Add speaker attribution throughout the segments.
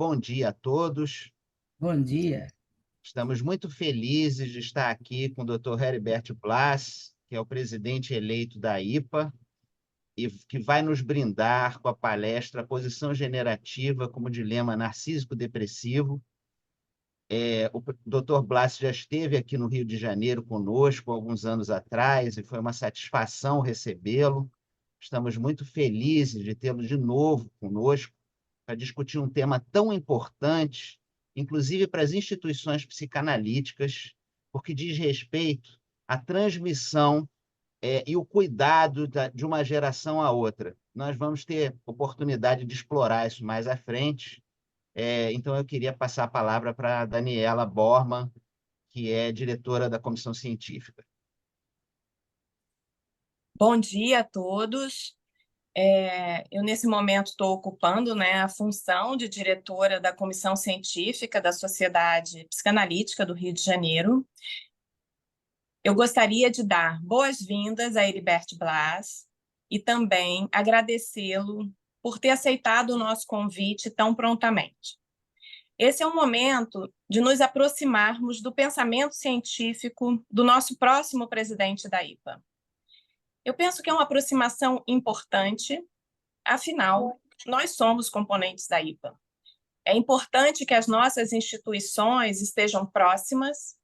Speaker 1: bom dia a todos.
Speaker 2: Bom dia.
Speaker 1: Estamos muito felizes de estar aqui com o Dr. Heribert Blass, que é o presidente eleito da IPA, e que vai nos brindar com a palestra Posição Generativa como Dilema Narcísico-Depressivo. O Dr. Blass já esteve aqui no Rio de Janeiro conosco alguns anos atrás e foi uma satisfação recebê-lo. Estamos muito felizes de tê-lo de novo conosco para discutir um tema tão importante, inclusive para as instituições psicanalíticas, porque diz respeito à transmissão e o cuidado de uma geração à outra. Nós vamos ter oportunidade de explorar isso mais à frente. Então, eu queria passar a palavra para a Daniela Bormann, que é diretora da Comissão Científica.
Speaker 3: Bom dia a todos. Eu, nesse momento, estou ocupando, a função de diretora da Comissão Científica da Sociedade Psicanalítica do Rio de Janeiro. Eu gostaria de dar boas-vindas a Heribert Blass e também agradecê-lo por ter aceitado o nosso convite tão prontamente. Esse é um momento de nos aproximarmos do pensamento científico do nosso próximo presidente da IPA. Eu penso que é uma aproximação importante, afinal, nós somos componentes da IPA. É importante que as nossas instituições estejam próximas,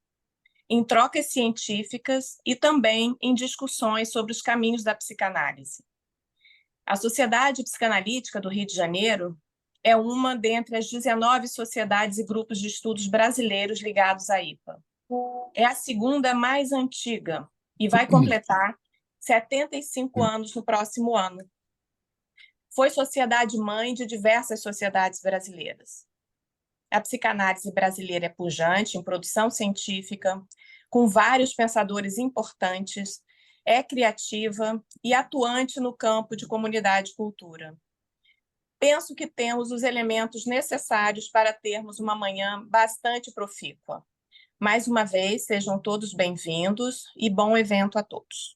Speaker 3: em trocas científicas e também em discussões sobre os caminhos da psicanálise. A Sociedade Psicanalítica do Rio de Janeiro é uma dentre as 19 sociedades e grupos de estudos brasileiros ligados à IPA. É a segunda mais antiga e vai completar 75 anos no próximo ano. Foi sociedade-mãe de diversas sociedades brasileiras. A psicanálise brasileira é pujante em produção científica, com vários pensadores importantes, é criativa e atuante no campo de comunidade e cultura. Penso que temos os elementos necessários para termos uma manhã bastante profícua. Mais uma vez, sejam todos bem-vindos e bom evento a todos.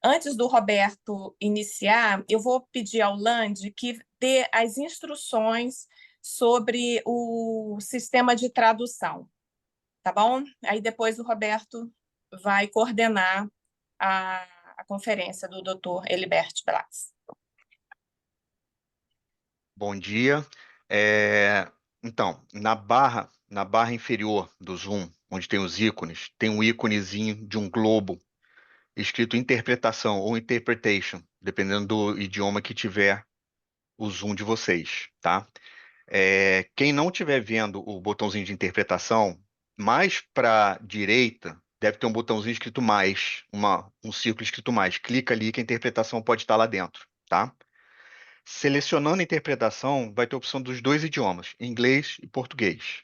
Speaker 3: Antes do Roberto iniciar, eu vou pedir ao Lande que dê as instruções sobre o sistema de tradução, tá bom? Aí depois o Roberto vai coordenar a conferência do Dr. Heribert Blass.
Speaker 4: Bom dia. Então, na barra inferior do Zoom, onde tem os ícones, tem um íconezinho de um globo escrito interpretação ou interpretation, dependendo do idioma que tiver o Zoom de vocês, tá? Quem não estiver vendo o botãozinho de interpretação, mais para a direita, deve ter um botãozinho escrito mais, um círculo escrito mais. Clica ali que a interpretação pode estar lá dentro, tá? Selecionando a interpretação, vai ter a opção dos dois idiomas, inglês e português.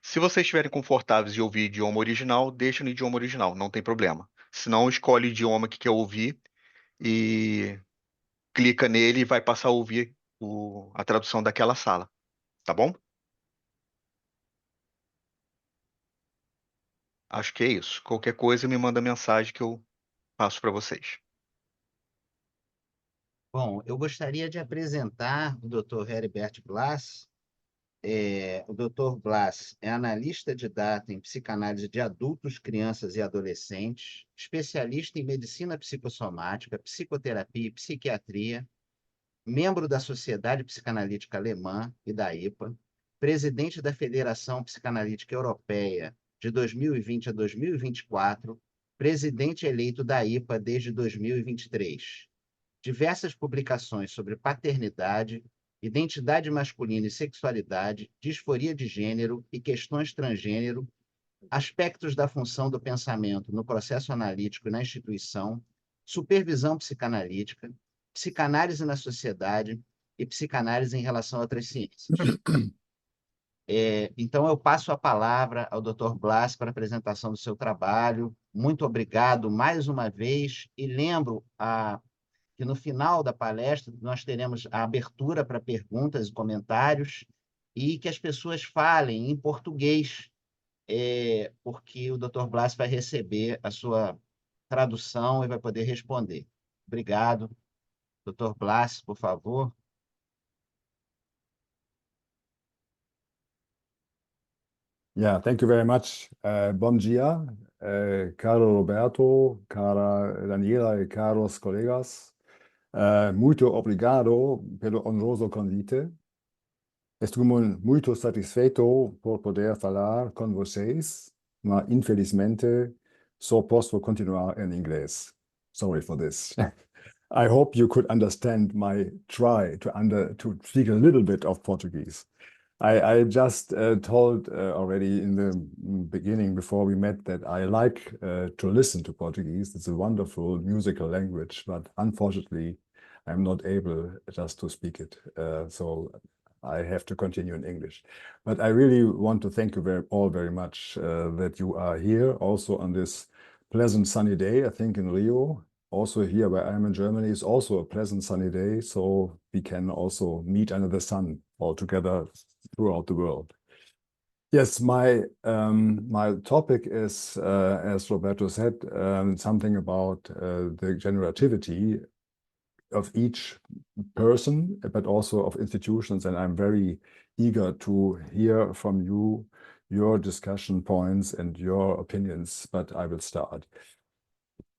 Speaker 4: Se vocês estiverem confortáveis em ouvir idioma original, deixa no idioma original, não tem problema. Se não, escolhe o idioma que quer ouvir e clica nele e vai passar a ouvir a tradução daquela sala, tá bom? Acho que é isso. Qualquer coisa, me manda mensagem que eu passo para vocês.
Speaker 1: Bom, eu gostaria de apresentar o Dr. Heribert Blass. O Dr. Blass é analista de data em psicanálise de adultos, crianças e adolescentes, especialista em medicina psicossomática, psicoterapia e psiquiatria, membro da Sociedade Psicanalítica Alemã e da IPA, presidente da Federação Psicanalítica Europeia de 2020 a 2024, presidente eleito da IPA desde 2023. Diversas publicações sobre paternidade, identidade masculina e sexualidade, disforia de gênero e questões transgênero, aspectos da função do pensamento no processo analítico e na instituição, supervisão psicanalítica, psicanálise na sociedade e psicanálise em relação a outras ciências. Então, eu passo a palavra ao Dr. Blass para a apresentação do seu trabalho. Muito obrigado mais uma vez e lembro que no final da palestra nós teremos a abertura para perguntas e comentários e que as pessoas falem em português, porque o Dr. Blass vai receber a sua tradução e vai poder responder. Obrigado. Dr. Blass, por favor.
Speaker 2: Yeah, thank you very much. Bom dia, caro Roberto, cara Daniela e caros colegas. Muito obrigado pelo honroso convite. Estou muito satisfeito por poder falar com vocês, mas infelizmente só posso continuar em inglês. Sorry for this. I hope you could understand my try to speak a little bit of Portuguese. I just told already in the beginning before we met that I like to listen to Portuguese. It's a wonderful musical language, but unfortunately, I'm not able just to speak it. So I have to continue in English. But I really want to thank you all very much that you are here also on this pleasant sunny day, I think in Rio. Also here where I am in Germany is also a pleasant sunny day, so we can also meet under the sun all together throughout the world. Yes, my topic is, as Roberto said, something about the generativity of each person, but also of institutions, and I'm very eager to hear from you, your discussion points and your opinions, but I will start.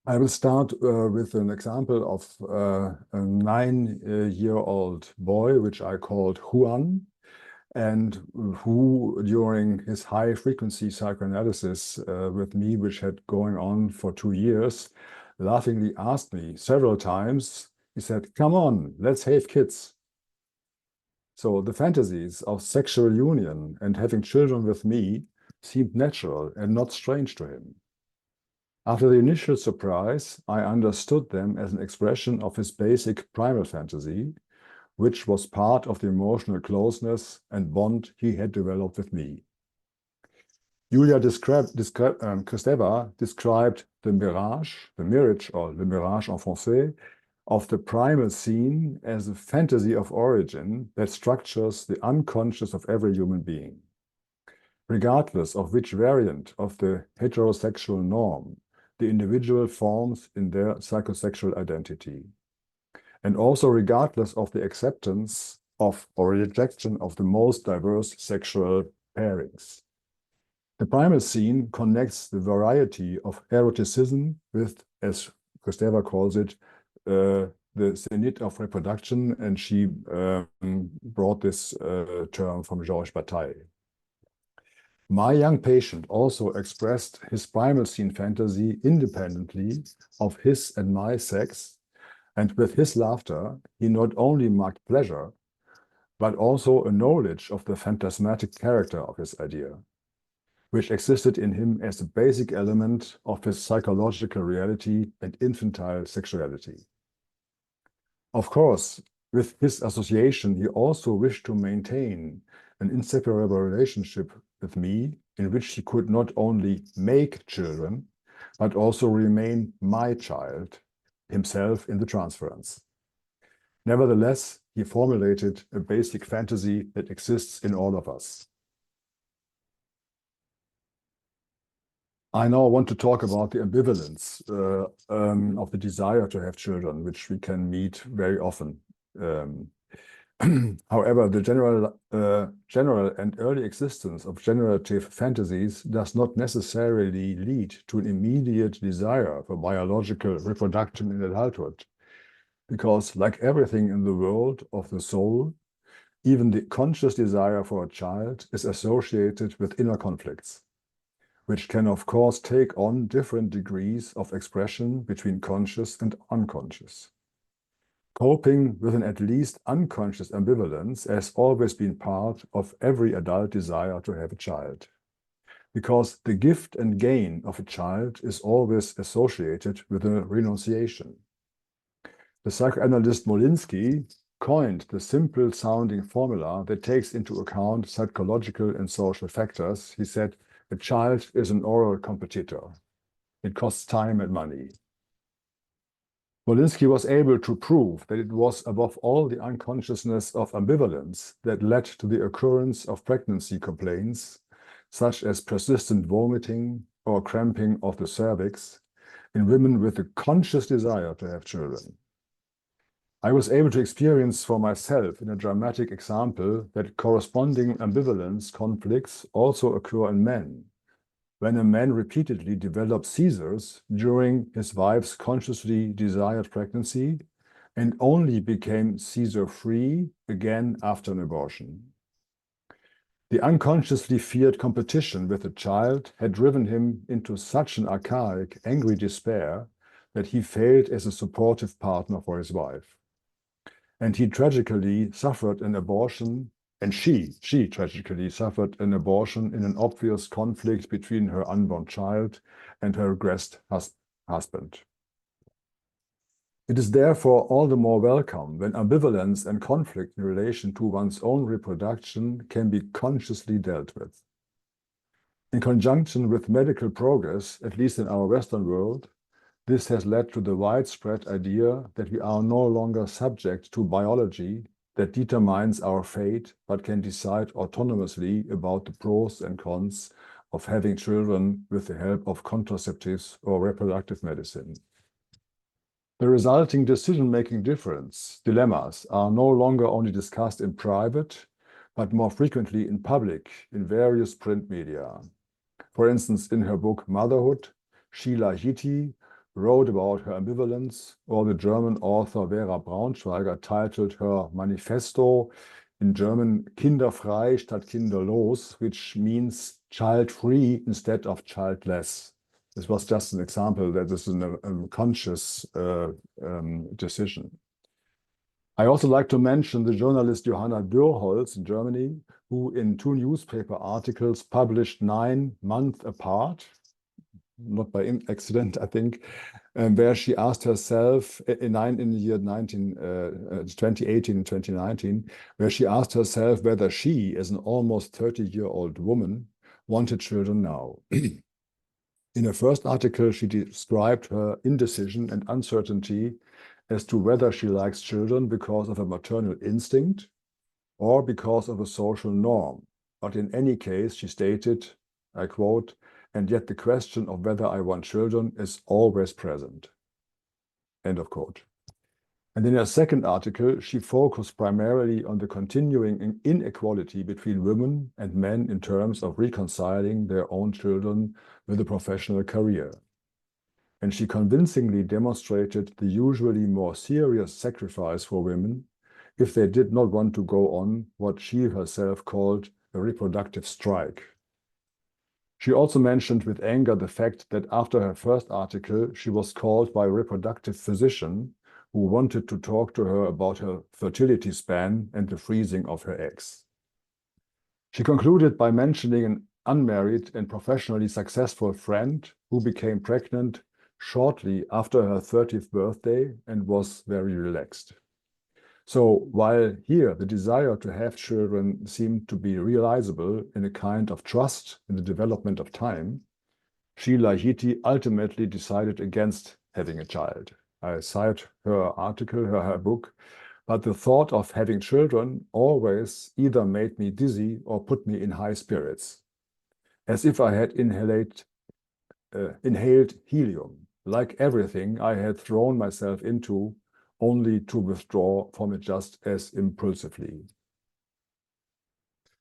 Speaker 2: I will start with an example of a 9-year-old boy, which I called Juan, and who, during his high-frequency psychoanalysis with me, which had going on for 2 years, laughingly asked me several times, he said, "Come on, let's have kids." So the fantasies of sexual union and having children with me seemed natural and not strange to him. After the initial surprise, I understood them as an expression of his basic primal fantasy, which was part of the emotional closeness and bond he had developed with me. Julia Kristeva described the mirage, or le mirage en français, of the primal scene as a fantasy of origin that structures the unconscious of every human being. Regardless of which variant of the heterosexual norm the individual forms in their psychosexual identity, and also regardless of the acceptance of or rejection of the most diverse sexual pairings. The primal scene connects the variety of eroticism with, as Kristeva calls it, the zenith of reproduction, and she brought this term from Georges Bataille. My young patient also expressed his primal scene fantasy independently of his and my sex, and with his laughter, he not only marked pleasure, but also a knowledge of the phantasmatic character of his idea, which existed in him as a basic element of his psychological reality and infantile sexuality. Of course, with his association, he also wished to maintain an inseparable relationship with me, in which he could not only make children, but also remain my child, himself in the transference. Nevertheless, he formulated a basic fantasy that exists in all of us. I now want to talk about the ambivalence of the desire to have children, which we can meet very often. However, the general and early existence of generative fantasies does not necessarily lead to an immediate desire for biological reproduction in adulthood, because like everything in the world of the soul, even the conscious desire for a child is associated with inner conflicts, which can of course take on different degrees of expression between conscious and unconscious. Coping with an at least unconscious ambivalence has always been part of every adult desire to have a child, because the gift and gain of a child is always associated with a renunciation. The psychoanalyst Molinsky coined the simple-sounding formula that takes into account psychological and social factors. He said, "A child is an oral competitor. It costs time and money." Molinsky was able to prove that it was above all the unconsciousness of ambivalence that led to the occurrence of pregnancy complaints, such as persistent vomiting or cramping of the cervix, in women with a conscious desire to have children. I was able to experience for myself in a dramatic example that corresponding ambivalence conflicts also occur in men. When a man repeatedly develops seizures during his wife's consciously desired pregnancy and only became seizure-free again after an abortion. The unconsciously feared competition with the child had driven him into such an archaic, angry despair that he failed as a supportive partner for his wife. And he tragically suffered an abortion, and she tragically suffered an abortion in an obvious conflict between her unborn child and her regressed husband. It is therefore all the more welcome when ambivalence and conflict in relation to one's own reproduction can be consciously dealt with. In conjunction with medical progress, at least in our Western world, this has led to the widespread idea that we are no longer subject to biology that determines our fate, but can decide autonomously about the pros and cons of having children with the help of contraceptives or reproductive medicine. The resulting decision-making dilemmas are no longer only discussed in private, but more frequently in public, in various print media. For instance, in her book Motherhood, Sheila Hiti wrote about her ambivalence, or the German author Vera Braunschweiger titled her Manifesto, in German Kinderfrei statt kinderlos, which means child-free instead of childless. This was just an example that this is a conscious decision. I also like to mention the journalist Johanna Dürholz in Germany, who in 2 newspaper articles published 9 months apart, not by accident, I think, where she asked herself, in the year 2018 and 2019, where she asked herself whether she, as an almost 30-year-old woman, wanted children now. In her first article, she described her indecision and uncertainty as to whether she likes children because of a maternal instinct or because of a social norm. But in any case, she stated, I quote, "And yet the question of whether I want children is always present." End of quote. And in her second article, she focused primarily on the continuing inequality between women and men in terms of reconciling their own children with a professional career. And she convincingly demonstrated the usually more serious sacrifice for women if they did not want to go on what she herself called a reproductive strike. She also mentioned with anger the fact that after her first article, she was called by a reproductive physician who wanted to talk to her about her fertility span and the freezing of her eggs. She concluded by mentioning an unmarried and professionally successful friend who became pregnant shortly after her 30th birthday and was very relaxed. So while here the desire to have children seemed to be realizable in a kind of trust in the development of time, Sheila Hiti ultimately decided against having a child. I cite her article, her book, but the thought of having children always either made me dizzy or put me in high spirits, as if I had inhaled helium, like everything I had thrown myself into, only to withdraw from it just as impulsively.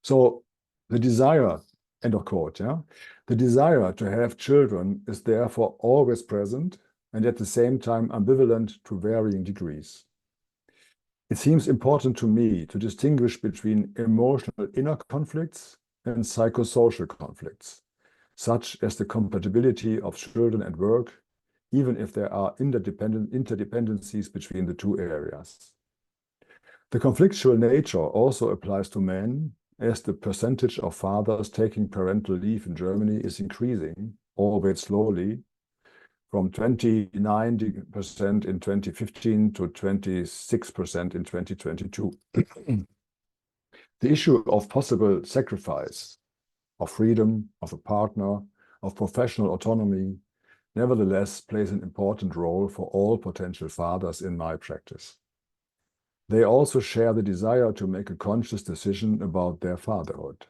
Speaker 2: So the desire, end of quote, yeah? The desire to have children is therefore always present and at the same time ambivalent to varying degrees. It seems important to me to distinguish between emotional inner conflicts and psychosocial conflicts, such as the compatibility of children and work, even if there are interdependencies between the 2 areas. The conflictual nature also applies to men, as the percentage of fathers taking parental leave in Germany is increasing, albeit slowly, from 29% in 2015 to 26% in 2022. The issue of possible sacrifice, of freedom, of a partner, of professional autonomy, nevertheless plays an important role for all potential fathers in my practice. They also share the desire to make a conscious decision about their fatherhood.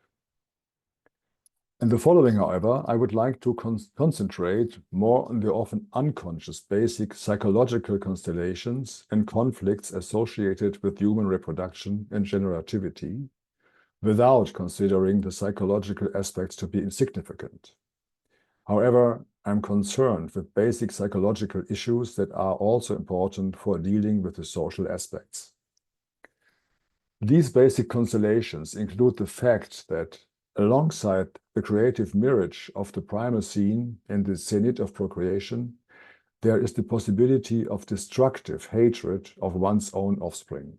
Speaker 2: In the following, however, I would like to concentrate more on the often unconscious basic psychological constellations and conflicts associated with human reproduction and generativity, without considering the psychological aspects to be insignificant. However, I'm concerned with basic psychological issues that are also important for dealing with the social aspects. These basic constellations include the fact that, alongside the creative mirage of the primal scene and the zenith of procreation, there is the possibility of destructive hatred of one's own offspring,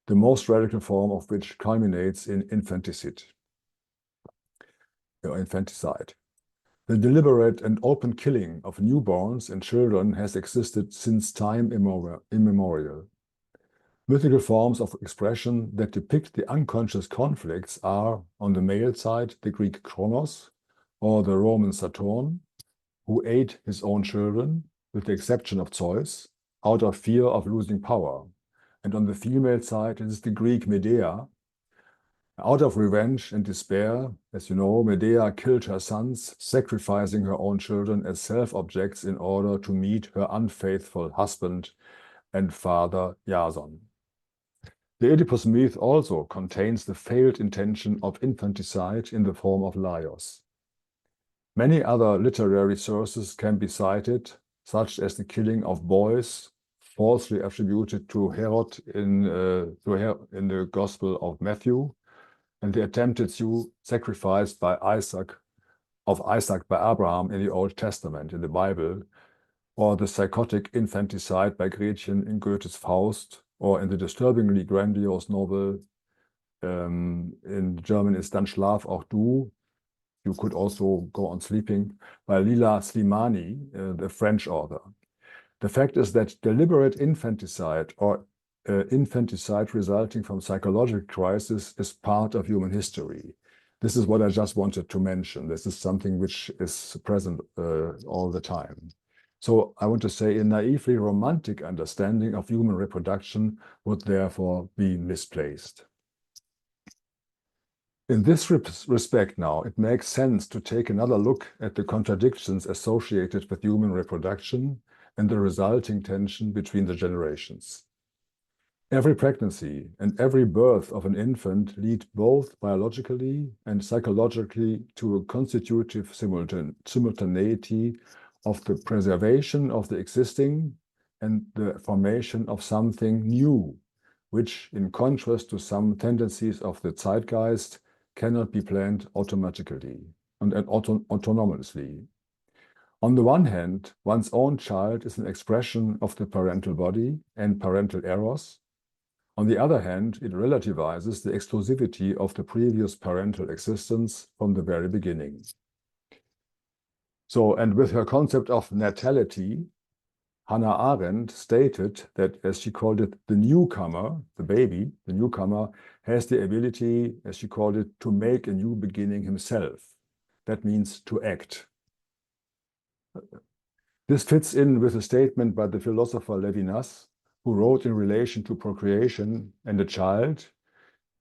Speaker 2: the most radical form of which culminates in infanticide. The deliberate and open killing of newborns and children has existed since time immemorial. Mythical forms of expression that depict the unconscious conflicts are, on the male side, the Greek Kronos, or the Roman Saturn, who ate his own children, with the exception of Zeus, out of fear of losing power. And on the female side, it is the Greek Medea. Out of revenge and despair, as you know, Medea killed her sons, sacrificing her own children as self-objects in order to meet her unfaithful husband and father Jason. The Oedipus myth also contains the failed intention of infanticide in the form of Laios. Many other literary sources can be cited, such as the killing of boys, falsely attributed to Herod in the Gospel of Matthew, and the attempted sacrifice by Isaac by Abraham in the Old Testament, in the Bible, or the psychotic infanticide by Gretchen in Goethe's Faust, or in the disturbingly grandiose novel, in German is Dann schlaf auch du, you could also go on sleeping, by Lila Slimani, the French author. The fact is that deliberate infanticide or infanticide resulting from psychological crisis is part of human history. This is what I just wanted to mention. This is something which is present all the time. So I want to say a naively romantic understanding of human reproduction would therefore be misplaced. In this respect now, it makes sense to take another look at the contradictions associated with human reproduction and the resulting tension between the generations. Every pregnancy and every birth of an infant lead both biologically and psychologically to a constitutive simultaneity of the preservation of the existing and the formation of something new, which, in contrast to some tendencies of the zeitgeist, cannot be planned automatically and autonomously. On the one hand, one's own child is an expression of the parental body and parental eros. On the other hand, it relativizes the exclusivity of the previous parental existence from the very beginning. So, and with her concept of natality, Hannah Arendt stated that, as she called it, the newcomer, the baby, the newcomer, has the ability, as she called it, to make a new beginning himself. That means to act. This fits in with a statement by the philosopher Levinas, who wrote in relation to procreation and the child,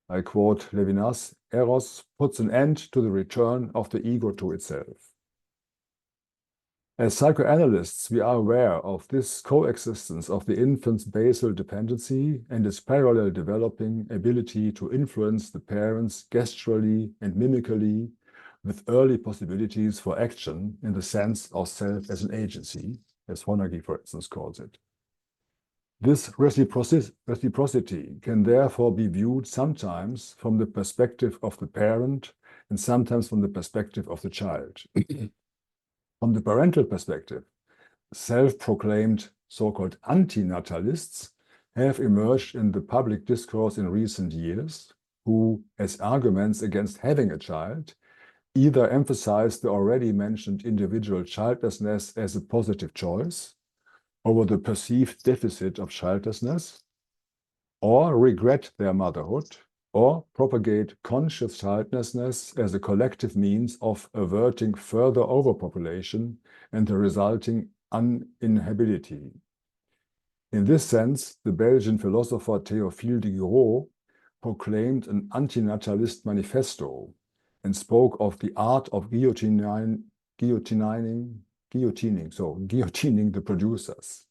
Speaker 2: I quote Levinas, "Eros puts an end to the return of the ego to itself." As psychoanalysts, we are aware of this coexistence of the infant's basal dependency and its parallel developing ability to influence the parents gesturally and mimically, with early possibilities for action in the sense of self as an agency, as Honegger, for instance, calls it. This reciprocity can therefore be viewed sometimes from the perspective of the parent and sometimes from the perspective of the child. From the parental perspective, self-proclaimed so-called antinatalists have emerged in the public discourse in recent years, who, as arguments against having a child, either emphasize the already mentioned individual childlessness as a positive choice over the perceived deficit of childlessness, or regret their motherhood, or propagate conscious childlessness as a collective means of averting further overpopulation and the resulting uninhabitability. In this sense, the Belgian philosopher Théophile de Giraud proclaimed an antinatalist manifesto, and spoke of the art of guillotining the producers.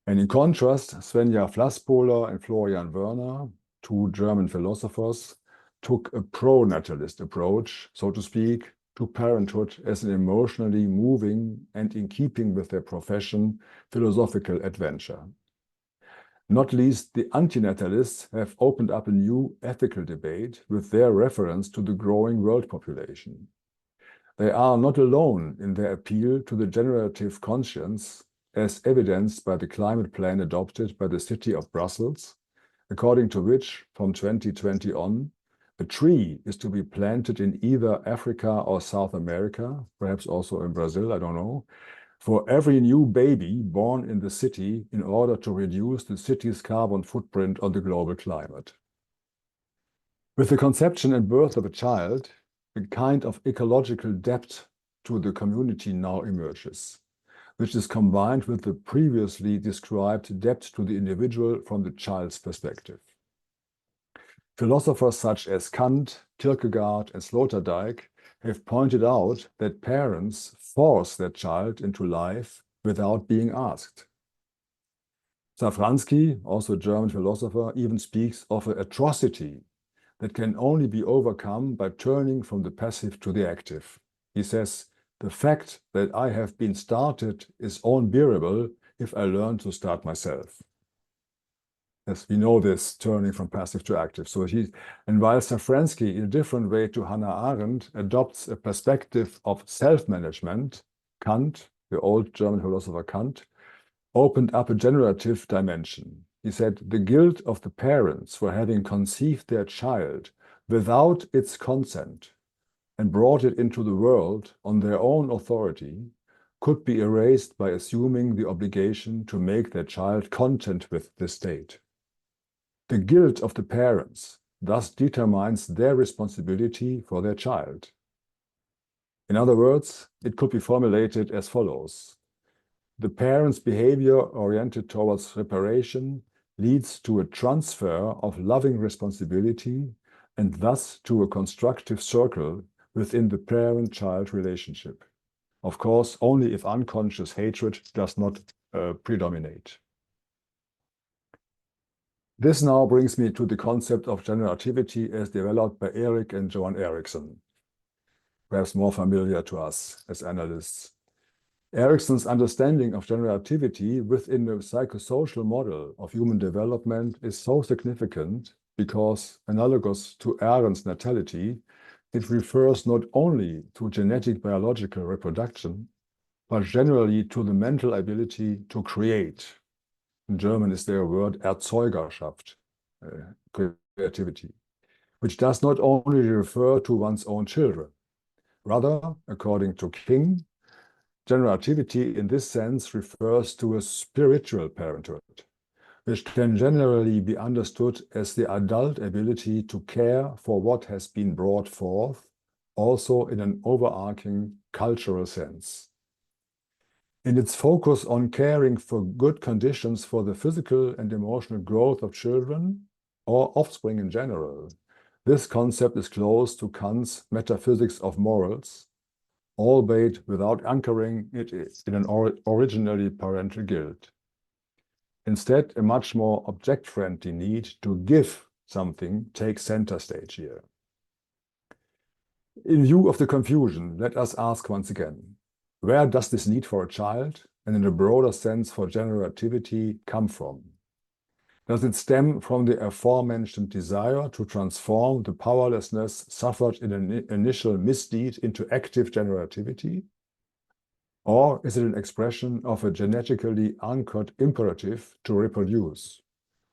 Speaker 2: And in contrast, Svenja Flasspohler and Florian Werner, two German philosophers, took a pro-natalist approach, so to speak, to parenthood as an emotionally moving and, in keeping with their profession, philosophical adventure. Not least, the antinatalists have opened up a new ethical debate with their reference to the growing world population. They are not alone in their appeal to the generative conscience, as evidenced by the climate plan adopted by the city of Brussels, according to which, from 2020 on, a tree is to be planted in either Africa or South America, perhaps also in Brazil, I don't know, for every new baby born in the city in order to reduce the city's carbon footprint on the global climate. With the conception and birth of a child, a kind of ecological debt to the community now emerges, which is combined with the previously described debt to the individual from the child's perspective. Philosophers such as Kant, Kierkegaard, and Sloterdijk have pointed out that parents force their child into life without being asked. Safransky, also a German philosopher, even speaks of an atrocity that can only be overcome by turning from the passive to the active. He says, "The fact that I have been started is unbearable if I learn to start myself." Yes, we know this, turning from passive to active. And while Safransky, in a different way to Hannah Arendt, adopts a perspective of self-management, Kant, the old German philosopher Kant, opened up a generative dimension. He said, the guilt of the parents for having conceived their child without its consent and brought it into the world on their own authority could be erased by assuming the obligation to make their child content with the state. The guilt of the parents thus determines their responsibility for their child. In other words, it could be formulated as follows. The parent's behavior oriented towards reparation leads to a transfer of loving responsibility and thus to a constructive circle within the parent-child relationship. Of course, only if unconscious hatred does not predominate. This now brings me to the concept of generativity as developed by Erik and Johan Eriksson, perhaps more familiar to us as analysts. Eriksson's understanding of generativity within the psychosocial model of human development is so significant because, analogous to Arendt's natality, it refers not only to genetic biological reproduction, but generally to the mental ability to create. In German is there a word Erzeugerschaft, creativity, which does not only refer to one's own children. Rather, according to King, generativity in this sense refers to a spiritual parenthood, which can generally be understood as the adult ability to care for what has been brought forth, also in an overarching cultural sense. In its focus on caring for good conditions for the physical and emotional growth of children, or offspring in general, this concept is close to Kant's metaphysics of morals, albeit without anchoring it in an originally parental guilt. Instead, a much more object-friendly need to give something takes center stage here. In view of the confusion, let us ask once again, where does this need for a child, and in a broader sense for generativity, come from? Does it stem from the aforementioned desire to transform the powerlessness suffered in an initial misdeed into active generativity? Or is it an expression of a genetically anchored imperative to reproduce,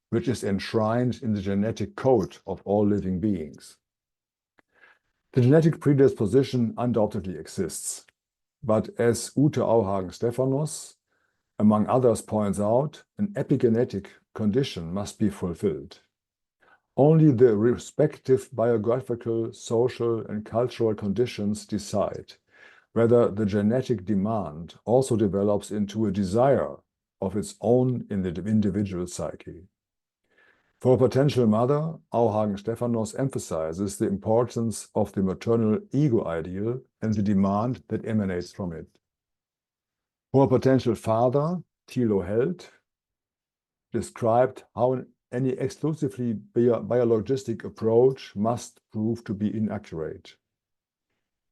Speaker 2: which is enshrined in the genetic code of all living beings? The genetic predisposition undoubtedly exists, but as Ute Auhagen-Stephanos, among others, points out, an epigenetic condition must be fulfilled. Only the respective biographical, social, and cultural conditions decide whether the genetic demand also develops into a desire of its own in the individual psyche. For a potential mother, Auhagen-Stephanos emphasizes the importance of the maternal ego ideal and the demand that emanates from it. For a potential father, Thilo Held described how any exclusively biologistic approach must prove to be inaccurate.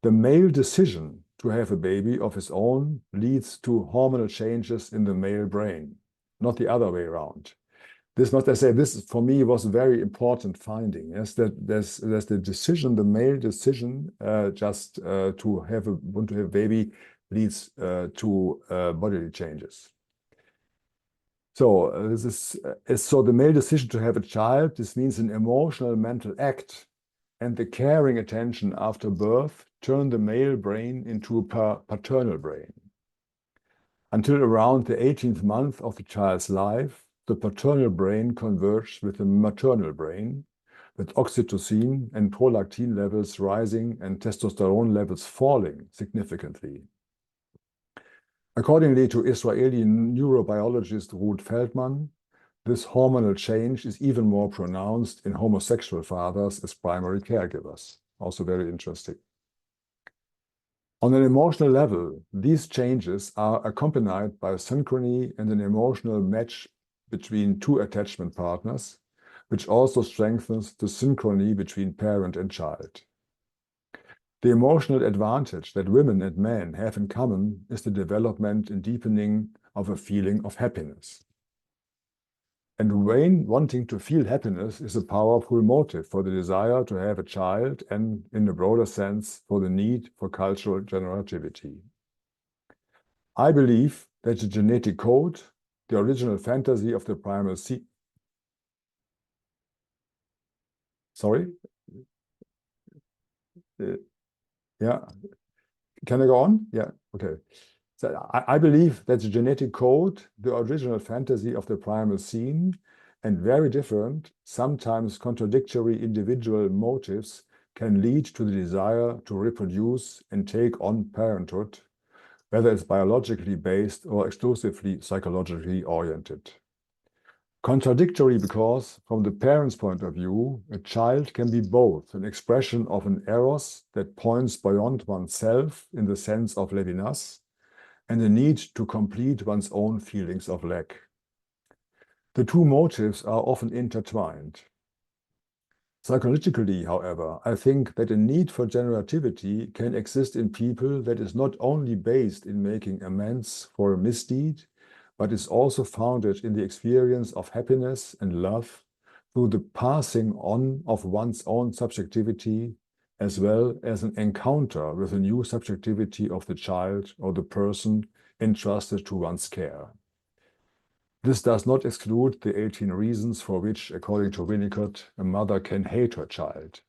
Speaker 2: The male decision to have a baby of his own leads to hormonal changes in the male brain, not the other way around. This must I say, this for me was a very important finding. Yes, that there's the decision, the male decision, just to want to have a baby leads to bodily changes. So so the male decision to have a child. This means an emotional, mental act, and the caring attention after birth turn the male brain into a paternal brain. Until around the 18th month of the child's life, the paternal brain converges with the maternal brain, with oxytocin and prolactin levels rising and testosterone levels falling significantly. Accordingly to Israeli neurobiologist Ruth Feldman, this hormonal change is even more pronounced in homosexual fathers as primary caregivers. Also very interesting. On an emotional level, these changes are accompanied by synchrony and an emotional match between two attachment partners, which also strengthens the synchrony between parent and child. The emotional advantage that women and men have in common is the development and deepening of a feeling of happiness. And wanting to feel happiness is a powerful motive for the desire to have a child and, in a broader sense, for the need for cultural generativity. I believe that the genetic code, the original fantasy of the primal seed. Sorry? Yeah. Can I go on? Yeah, okay. So I believe that the genetic code, the original fantasy of the primal scene, and very different, sometimes contradictory individual motives can lead to the desire to reproduce and take on parenthood, whether it's biologically based or exclusively psychologically oriented. Contradictory because, from the parent's point of view, a child can be both an expression of an eros that points beyond oneself in the sense of Levinas, and the need to complete one's own feelings of lack. The two motives are often intertwined. Psychologically, however, I think that a need for generativity can exist in people that is not only based in making amends for a misdeed, but is also founded in the experience of happiness and love through the passing on of one's own subjectivity, as well as an encounter with a new subjectivity of the child or the person entrusted to one's care. This does not exclude the 18 reasons for which, according to Winnicott, a mother can hate her child.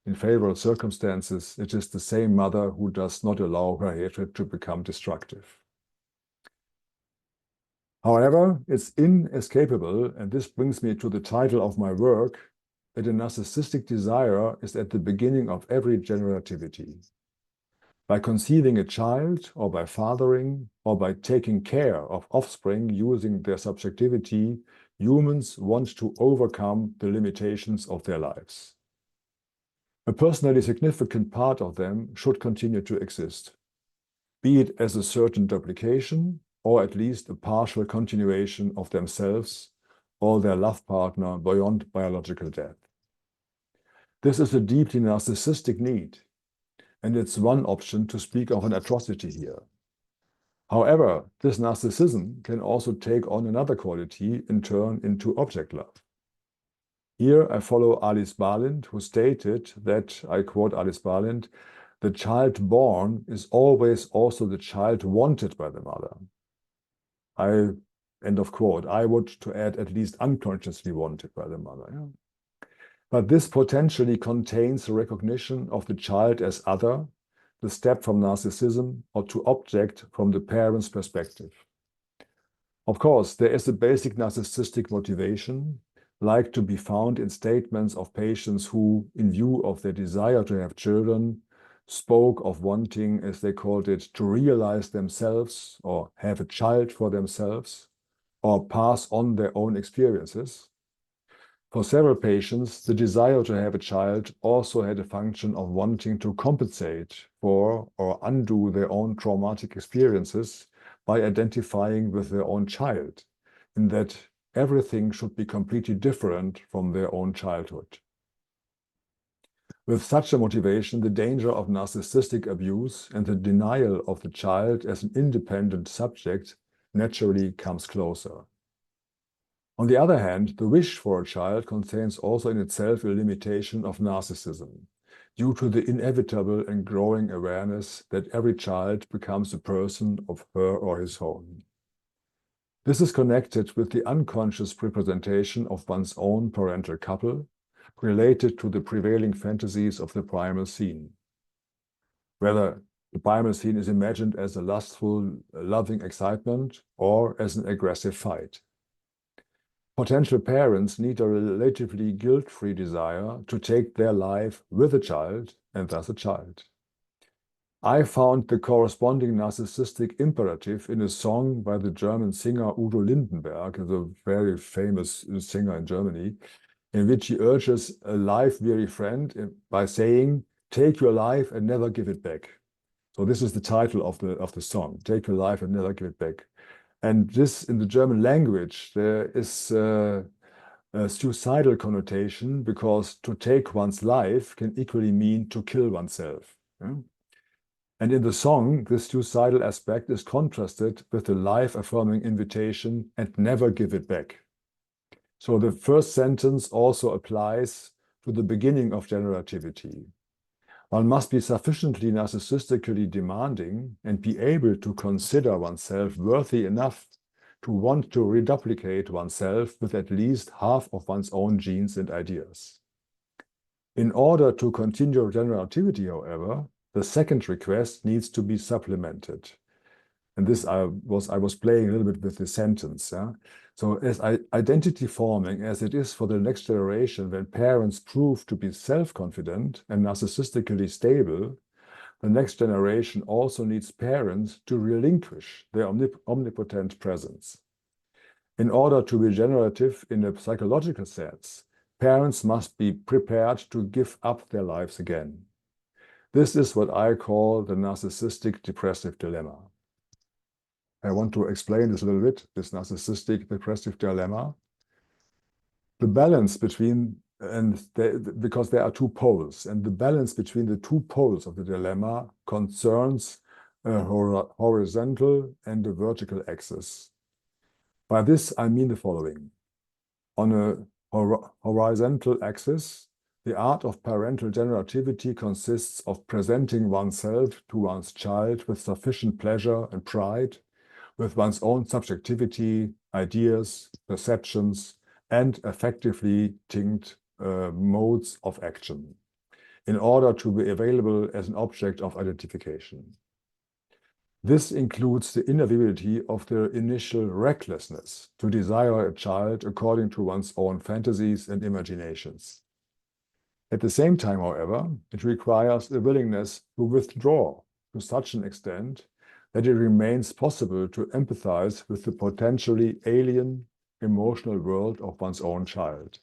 Speaker 2: In favorable circumstances, it is the same mother who does not allow her hatred to become destructive. However, it's inescapable, and this brings me to the title of my work, that a narcissistic desire is at the beginning of every generativity. By conceiving a child, or by fathering, or by taking care of offspring using their subjectivity, humans want to overcome the limitations of their lives. A personally significant part of them should continue to exist, be it as a certain duplication, or at least a partial continuation of themselves or their love partner beyond biological death. This is a deeply narcissistic need, and it's one option to speak of an atrocity here. However, this narcissism can also take on another quality and turn into object love. Here I follow Alice Barlind, who stated that, I quote Alice Barlind, "The child born is always also the child wanted by the mother." End of quote. I would to add at least unconsciously wanted by the mother. Yeah? But this potentially contains the recognition of the child as other, the step from narcissism or to object from the parent's perspective. Of course, there is a basic narcissistic motivation, like to be found in statements of patients who, in view of their desire to have children, spoke of wanting, as they called it, to realize themselves or have a child for themselves or pass on their own experiences. For several patients, the desire to have a child also had a function of wanting to compensate for or undo their own traumatic experiences by identifying with their own child, in that everything should be completely different from their own childhood. With such a motivation, the danger of narcissistic abuse and the denial of the child as an independent subject naturally comes closer. On the other hand, the wish for a child contains also in itself a limitation of narcissism, due to the inevitable and growing awareness that every child becomes a person of her or his own. This is connected with the unconscious representation of one's own parental couple, related to the prevailing fantasies of the primal scene. Whether the primal scene is imagined as a lustful, loving excitement or as an aggressive fight. Potential parents need a relatively guilt-free desire to take their life with a child and thus a child. I found the corresponding narcissistic imperative in a song by the German singer Udo Lindenberg, a very famous singer in Germany, in which he urges a life-weary friend by saying, "Take your life and never give it back." So this is the title of the song, "Take your life and never give it back." And this, in the German language, there is a suicidal connotation, because to take one's life can equally mean to kill oneself. Yeah? And in the song, this suicidal aspect is contrasted with the life-affirming invitation, "and never give it back." So the first sentence also applies to the beginning of generativity. One must be sufficiently narcissistically demanding and be able to consider oneself worthy enough to want to reduplicate oneself with at least half of one's own genes and ideas. In order to continue generativity, however, the second request needs to be supplemented. And this I was playing a little bit with the sentence. Yeah? So as identity forming as it is for the next generation, when parents prove to be self-confident and narcissistically stable, the next generation also needs parents to relinquish their omnipotent presence. In order to be generative in a psychological sense, parents must be prepared to give up their lives again. This is what I call the narcissistic-depressive dilemma. I want to explain this a little bit, this narcissistic-depressive dilemma. The balance between, because there are two poles, and the balance between the two poles of the dilemma concerns a horizontal and a vertical axis. By this, I mean the following. On a horizontal axis, the art of parental generativity consists of presenting oneself to one's child with sufficient pleasure and pride, with one's own subjectivity, ideas, perceptions, and effectively linked modes of action, in order to be available as an object of identification. This includes the inability of the initial recklessness to desire a child according to one's own fantasies and imaginations. At the same time, however, it requires a willingness to withdraw to such an extent that it remains possible to empathize with the potentially alien emotional world of one's own child.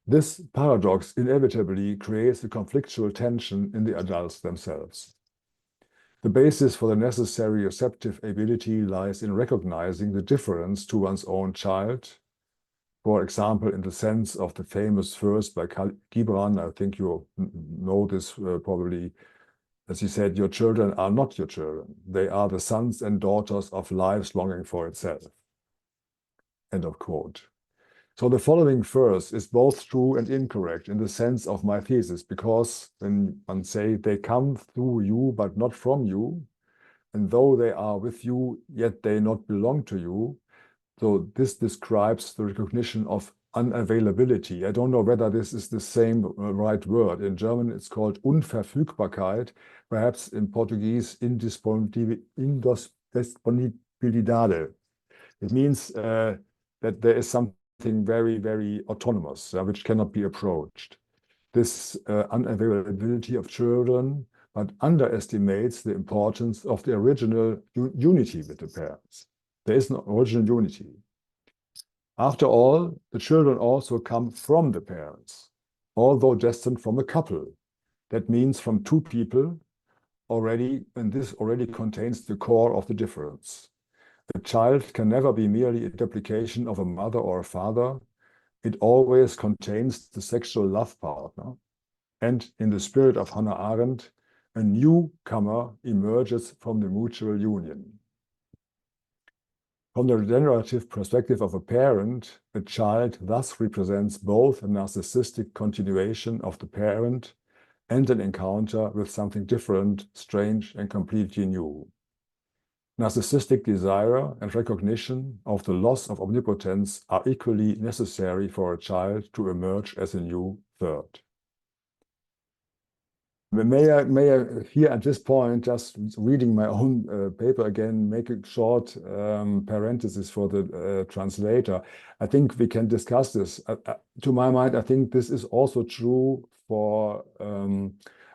Speaker 2: This paradox inevitably creates a conflictual tension in the adults themselves. The basis for the necessary receptive ability lies in recognizing the difference to one's own child, for example, in the sense of the famous verse by Gibran. I think you know this probably. As he said, your children are not your children. They are the sons and daughters of life's longing for itself. End of quote. So the following verse is both true and incorrect in the sense of my thesis, because when one say they come through you but not from you, and though they are with you, yet they not belong to you. So this describes the recognition of unavailability. I don't know whether this is the same right word. In German, it's called Unverfügbarkeit. Perhaps in Portuguese, indisponibilidade. It means that there is something very, very autonomous, which cannot be approached. This unavailability of children, but underestimates the importance of the original unity with the parents. There is no original unity. After all, the children also come from the parents, although destined from a couple. That means from two people already, and this already contains the core of the difference. A child can never be merely a duplication of a mother or a father. It always contains the sexual love partner. And in the spirit of Hannah Arendt, a newcomer emerges from the mutual union. From the generative perspective of a parent, a child thus represents both a narcissistic continuation of the parent and an encounter with something different, strange, and completely new. Narcissistic desire and recognition of the loss of omnipotence are equally necessary for a child to emerge as a new third. May I here at this point, just reading my own paper again, make a short parenthesis for the translator. I think we can discuss this. To my mind, I think this is also true for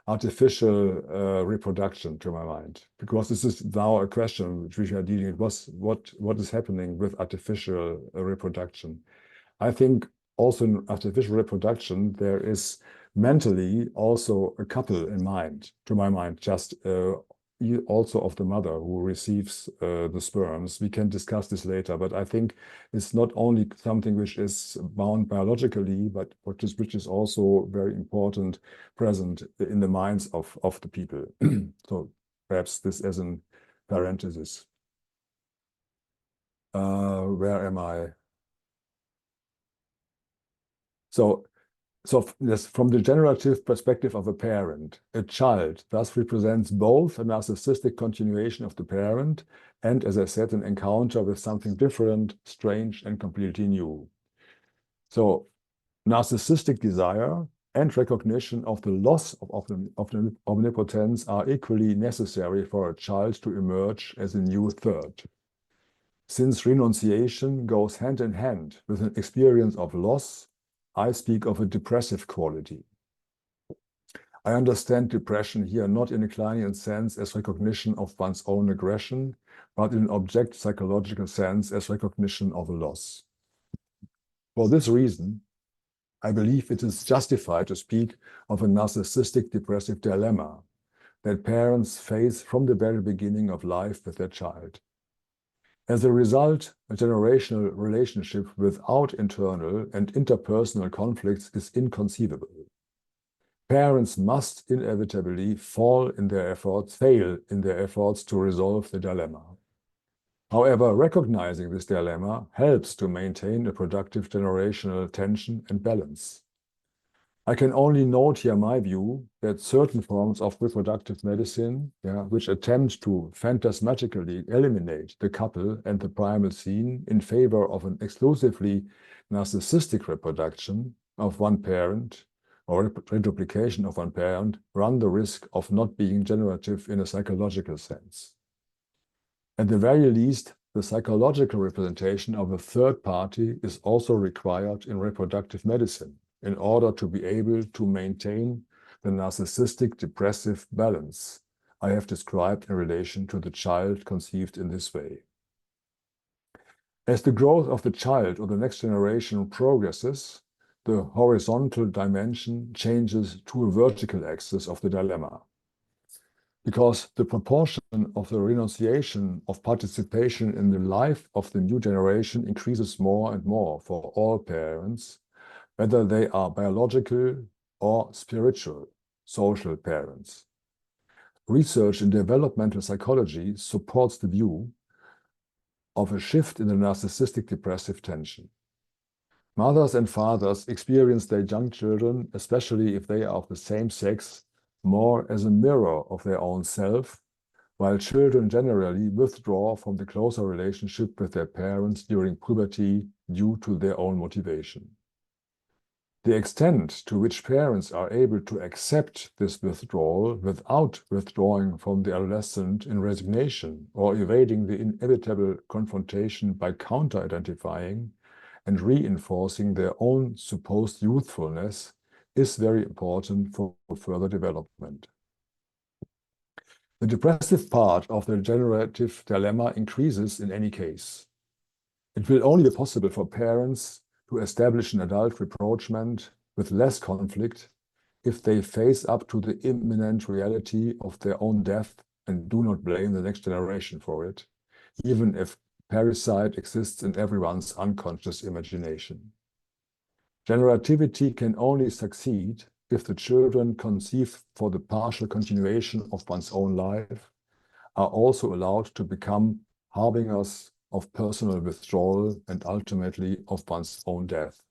Speaker 2: artificial reproduction, to my mind, because this is now a question which we are dealing with. What is happening with artificial reproduction? I think also in artificial reproduction, there is mentally also a couple in mind, to my mind, just also of the mother who receives the sperms. We can discuss this later, but I think it's not only something which is bound biologically, but which is also very important, present in the minds of the people. So perhaps this as a parenthesis. Where am I? So yes, from the generative perspective of a parent, a child thus represents both a narcissistic continuation of the parent and, as I said, an encounter with something different, strange, and completely new. So narcissistic desire and recognition of the loss of the omnipotence are equally necessary for a child to emerge as a new third. Since renunciation goes hand in hand with an experience of loss, I speak of a depressive quality. I understand depression here not in a Kleinian sense as recognition of one's own aggression, but in an object psychological sense as recognition of a loss. For this reason, I believe it is justified to speak of a narcissistic depressive dilemma that parents face from the very beginning of life with their child. As a result, a generational relationship without internal and interpersonal conflicts is inconceivable. Parents must inevitably fail in their efforts to resolve the dilemma. However, recognizing this dilemma helps to maintain a productive generational tension and balance. I can only note here my view that certain forms of reproductive medicine, which attempt to phantasmatically eliminate the couple and the primal scene in favor of an exclusively narcissistic reproduction of one parent or reduplication of one parent, run the risk of not being generative in a psychological sense. At the very least, the psychological representation of a third party is also required in reproductive medicine, in order to be able to maintain the narcissistic depressive balance I have described in relation to the child conceived in this way. As the growth of the child or the next generation progresses, the horizontal dimension changes to a vertical axis of the dilemma. Because the proportion of the renunciation of participation in the life of the new generation increases more and more for all parents, whether they are biological or spiritual, social parents. Research in developmental psychology supports the view of a shift in the narcissistic depressive tension. Mothers and fathers experience their young children, especially if they are of the same sex, more as a mirror of their own self, while children generally withdraw from the closer relationship with their parents during puberty due to their own motivation. The extent to which parents are able to accept this withdrawal without withdrawing from the adolescent in resignation or evading the inevitable confrontation by counter-identifying and reinforcing their own supposed youthfulness is very important for further development. The depressive part of the generative dilemma increases in any case. It will only be possible for parents to establish an adult rapprochement with less conflict if they face up to the imminent reality of their own death and do not blame the next generation for it, even if parricide exists in everyone's unconscious imagination. Generativity can only succeed if the children conceived for the partial continuation of one's own life are also allowed to become harbingers of personal withdrawal and ultimately of one's own death.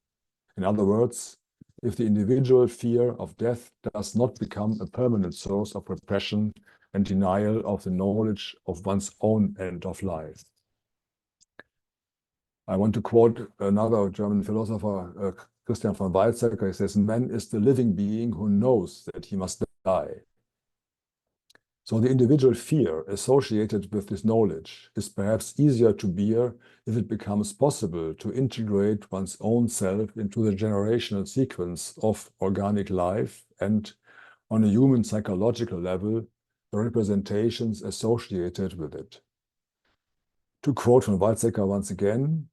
Speaker 2: In other words, if the individual fear of death does not become a permanent source of repression and denial of the knowledge of one's own end of life. I want to quote another German philosopher, Christian von Weizsäcker. He says, "Man is the living being who knows that he must die." So the individual fear associated with this knowledge is perhaps easier to bear if it becomes possible to integrate one's own self into the generational sequence of organic life and, on a human psychological level, the representations associated with it. To quote von Weizsäcker once again,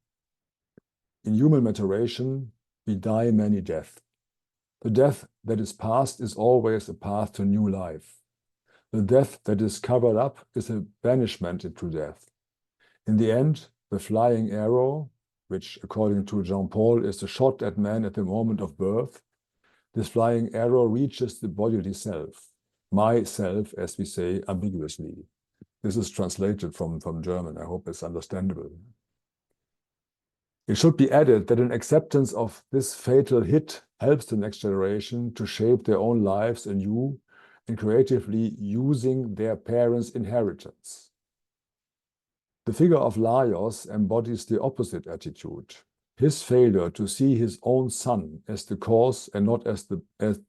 Speaker 2: "In human maturation, we die many deaths. The death that is past is always a path to new life. The death that is covered up is a banishment into death. In the end, the flying arrow, which according to Jean-Paul is the shot at man at the moment of birth, this flying arrow reaches the bodily self, my self, as we say ambiguously." This is translated from German. I hope it's understandable. It should be added that an acceptance of this fatal hit helps the next generation to shape their own lives anew and creatively using their parents' inheritance. The figure of Laios embodies the opposite attitude. His failure to see his own son as the cause and not as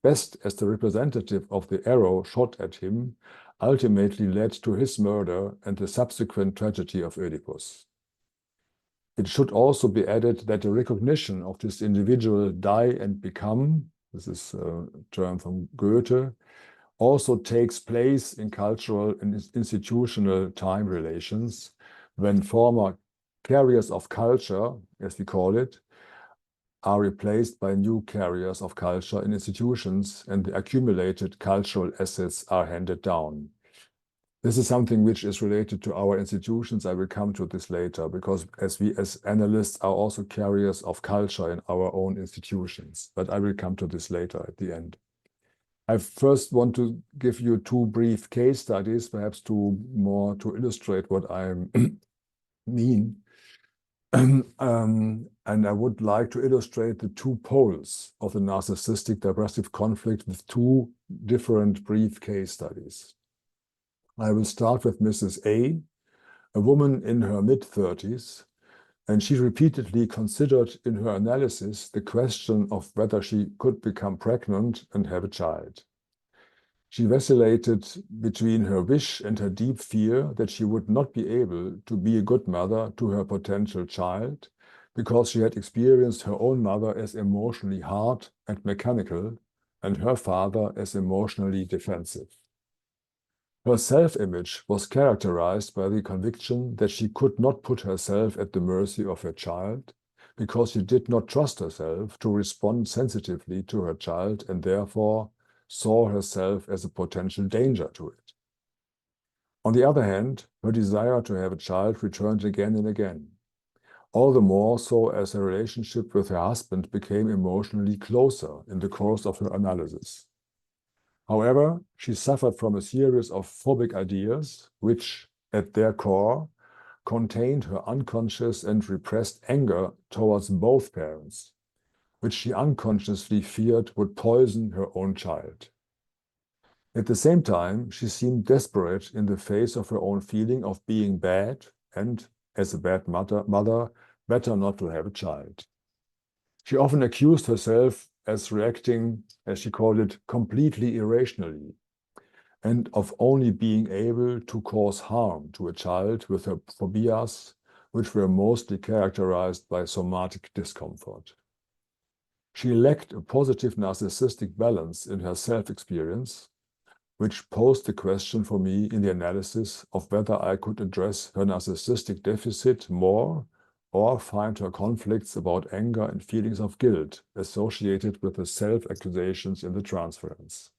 Speaker 2: best as the representative of the arrow shot at him ultimately led to his murder and the subsequent tragedy of Oedipus. It should also be added that the recognition of this individual die and become, this is a term from Goethe, also takes place in cultural and institutional time relations when former carriers of culture, as we call it, are replaced by new carriers of culture in institutions and the accumulated cultural assets are handed down. This is something which is related to our institutions. I will come to this later because we as analysts are also carriers of culture in our own institutions, but I will come to this later at the end. I first want to give you two brief case studies, perhaps to illustrate what I mean. And I would like to illustrate the two poles of the narcissistic depressive conflict with two different brief case studies. I will start with Mrs. A woman in her mid-30s, and she repeatedly considered in her analysis the question of whether she could become pregnant and have a child. She vacillated between her wish and her deep fear that she would not be able to be a good mother to her potential child because she had experienced her own mother as emotionally hard and mechanical and her father as emotionally defensive. Her self-image was characterized by the conviction that she could not put herself at the mercy of her child because she did not trust herself to respond sensitively to her child and therefore saw herself as a potential danger to it. On the other hand, her desire to have a child returned again and again, all the more so as her relationship with her husband became emotionally closer in the course of her analysis. However, she suffered from a series of phobic ideas, which, at their core, contained her unconscious and repressed anger towards both parents, which she unconsciously feared would poison her own child. At the same time, she seemed desperate in the face of her own feeling of being bad and, as a bad mother, better not to have a child. She often accused herself as reacting, as she called it, completely irrationally, and of only being able to cause harm to a child with her phobias, which were mostly characterized by somatic discomfort. She lacked a positive narcissistic balance in her self-experience, which posed the question for me in the analysis of whether I could address her narcissistic deficit more or find her conflicts about anger and feelings of guilt associated with the self-accusations in the transference.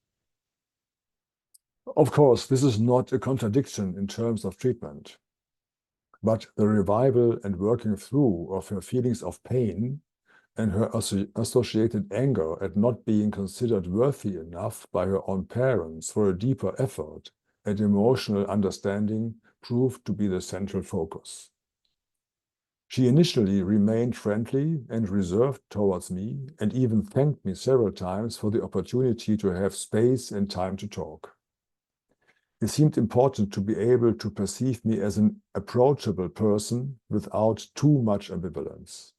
Speaker 2: Of course, this is not a contradiction in terms of treatment, but the revival and working through of her feelings of pain and her associated anger at not being considered worthy enough by her own parents for a deeper effort at emotional understanding proved to be the central focus. She initially remained friendly and reserved towards me, and even thanked me several times for the opportunity to have space and time to talk. It seemed important to be able to perceive me as an approachable person without too much ambivalence.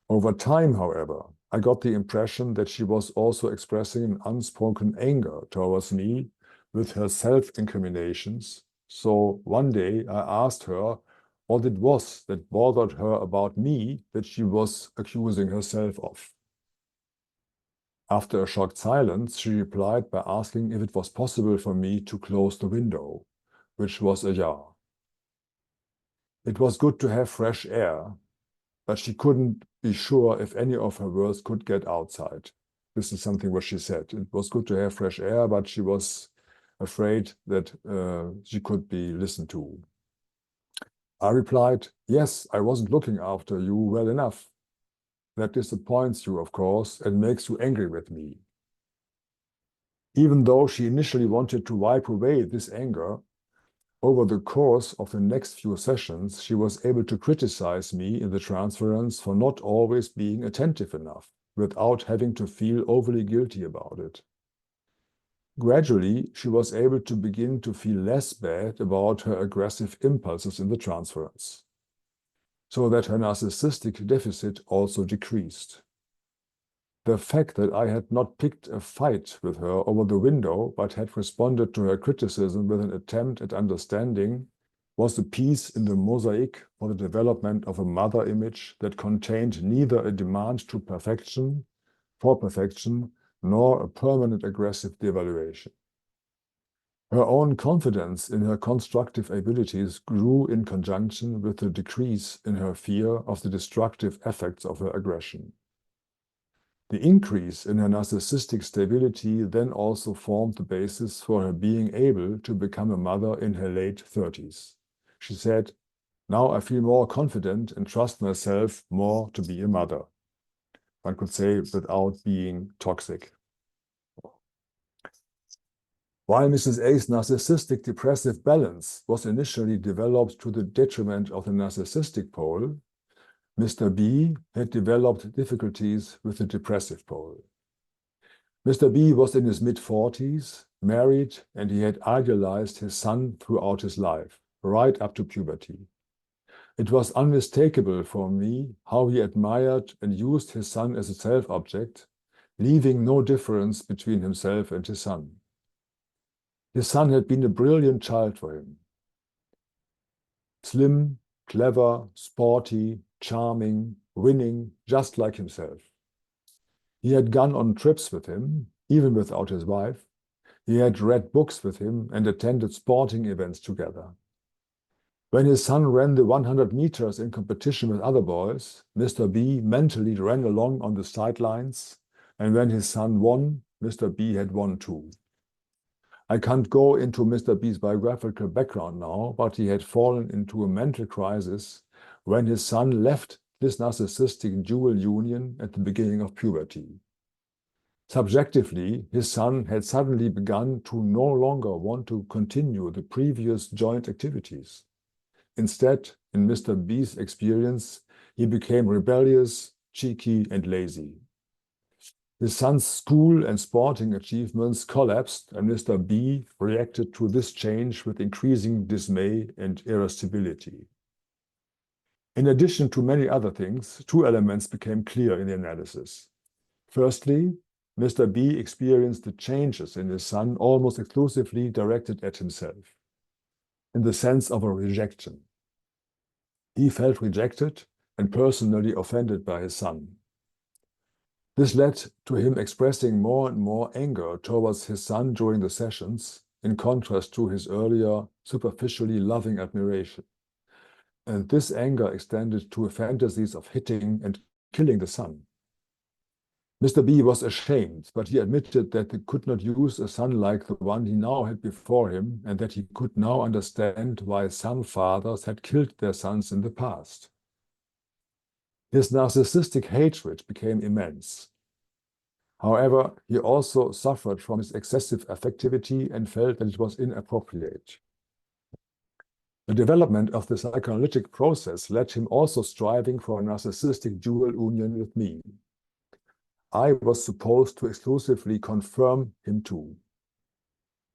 Speaker 2: Over time, however, I got the impression that she was also expressing an unspoken anger towards me with her self-incriminations. So one day I asked her what it was that bothered her about me that she was accusing herself of. After a shocked silence, she replied by asking if it was possible for me to close the window, which was ajar. It was good to have fresh air, but she couldn't be sure if any of her words could get outside. This is something what she said. It was good to have fresh air, but she was afraid that she could be listened to. I replied, yes, I wasn't looking after you well enough. That disappoints you, of course, and makes you angry with me. Even though she initially wanted to wipe away this anger, over the course of the next few sessions, she was able to criticize me in the transference for not always being attentive enough, without having to feel overly guilty about it. Gradually, she was able to begin to feel less bad about her aggressive impulses in the transference, so that her narcissistic deficit also decreased. The fact that I had not picked a fight with her over the window, but had responded to her criticism with an attempt at understanding, was a piece in the mosaic for the development of a mother image that contained neither a demand for perfection, nor a permanent aggressive devaluation. Her own confidence in her constructive abilities grew in conjunction with the decrease in her fear of the destructive effects of her aggression. The increase in her narcissistic stability then also formed the basis for her being able to become a mother in her late 30s. She said, "Now I feel more confident and trust myself more to be a mother." One could say without being toxic. While Mrs. A's narcissistic depressive balance was initially developed to the detriment of the narcissistic pole, Mr. B had developed difficulties with the depressive pole. Mr. B was in his mid-40s, married, and he had idealized his son throughout his life, right up to puberty. It was unmistakable for me how he admired and used his son as a self-object, leaving no difference between himself and his son. His son had been a brilliant child for him. Slim, clever, sporty, charming, winning, just like himself. He had gone on trips with him, even without his wife. He had read books with him and attended sporting events together. When his son ran the 100 meters in competition with other boys, Mr. B mentally ran along on the sidelines, and when his son won, Mr. B had won too. I can't go into Mr. B's biographical background now, but he had fallen into a mental crisis when his son left this narcissistic dual union at the beginning of puberty. Subjectively, his son had suddenly begun to no longer want to continue the previous joint activities. Instead, in Mr. B's experience, he became rebellious, cheeky, and lazy. His son's school and sporting achievements collapsed, and Mr. B reacted to this change with increasing dismay and irascibility. In addition to many other things, two elements became clear in the analysis. Firstly, Mr. B experienced the changes in his son almost exclusively directed at himself, in the sense of a rejection. He felt rejected and personally offended by his son. This led to him expressing more and more anger towards his son during the sessions, in contrast to his earlier superficially loving admiration. and this anger extended to fantasies of hitting and killing the son. Mr. B was ashamed, but he admitted that he could not use a son like the one he now had before him, and that he could now understand why some fathers had killed their sons in the past. His narcissistic hatred became immense. However, he also suffered from his excessive affectivity and felt that it was inappropriate. The development of the psychoanalytic process led him also striving for a narcissistic dual union with me. I was supposed to exclusively confirm him too.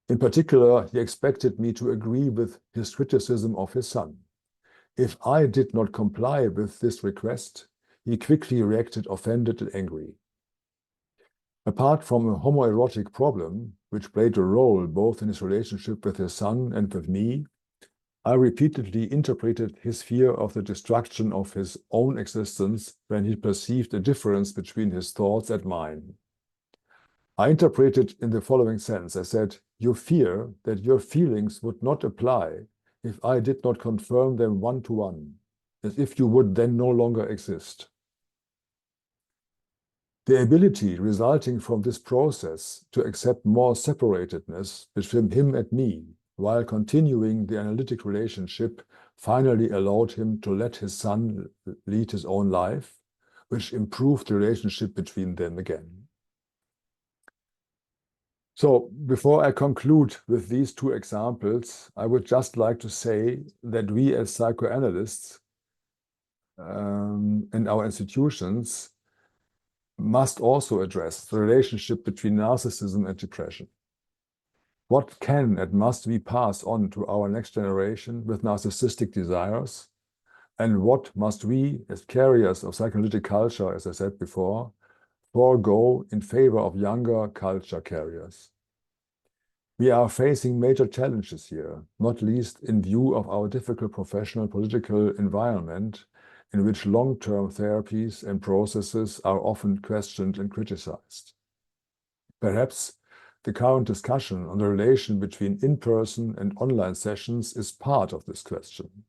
Speaker 2: In particular, he expected me to agree with his criticism of his son. If I did not comply with this request, he quickly reacted offended and angry. Apart from a homoerotic problem, which played a role both in his relationship with his son and with me, I repeatedly interpreted his fear of the destruction of his own existence when he perceived a difference between his thoughts and mine. I interpreted in the following sense. I said, "You fear that your feelings would not apply if I did not confirm them one-to-one, as if you would then no longer exist." The ability resulting from this process to accept more separatedness between him and me, while continuing the analytic relationship, finally allowed him to let his son lead his own life, which improved the relationship between them again. So, before I conclude with these two examples, I would just like to say that we as psychoanalysts in our institutions must also address the relationship between narcissism and depression. What can and must we pass on to our next generation with narcissistic desires? And what must we, as carriers of psychoanalytic culture, as I said before, forego in favor of younger culture carriers? We are facing major challenges here, not least in view of our difficult professional political environment, in which long-term therapies and processes are often questioned and criticized. Perhaps the current discussion on the relation between in-person and online sessions is part of this question.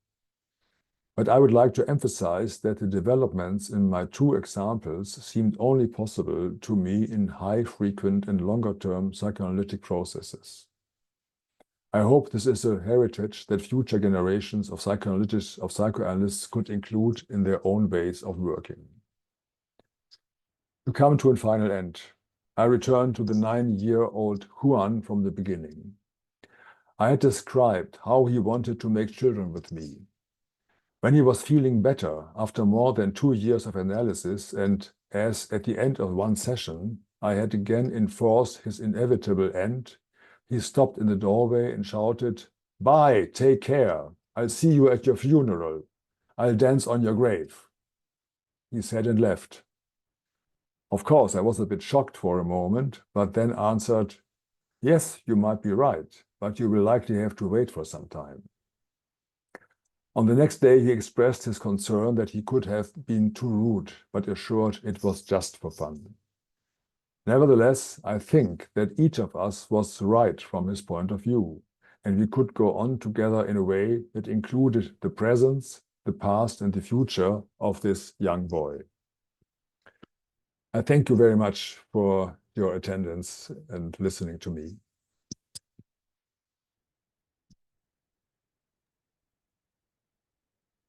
Speaker 2: But I would like to emphasize that the developments in my two examples seemed only possible to me in high-frequent and longer-term psychoanalytic processes. I hope this is a heritage that future generations of psychoanalysts could include in their own ways of working. To come to a final end, I return to the 9-year-old Juan from the beginning. I had described how he wanted to make children with me. When he was feeling better after more than 2 years of analysis, and as at the end of one session, I had again enforced his inevitable end, he stopped in the doorway and shouted, "Bye, take care. I'll see you at your funeral. I'll dance on your grave." He said and left. Of course, I was a bit shocked for a moment, but then answered, "Yes, you might be right, but you will likely have to wait for some time." On the next day, he expressed his concern that he could have been too rude, but assured it was just for fun. Nevertheless, I think that each of us was right from his point of view, and we could go on together in a way that included the present, the past, and the future of this young boy. I thank you very much for your attendance and listening to me.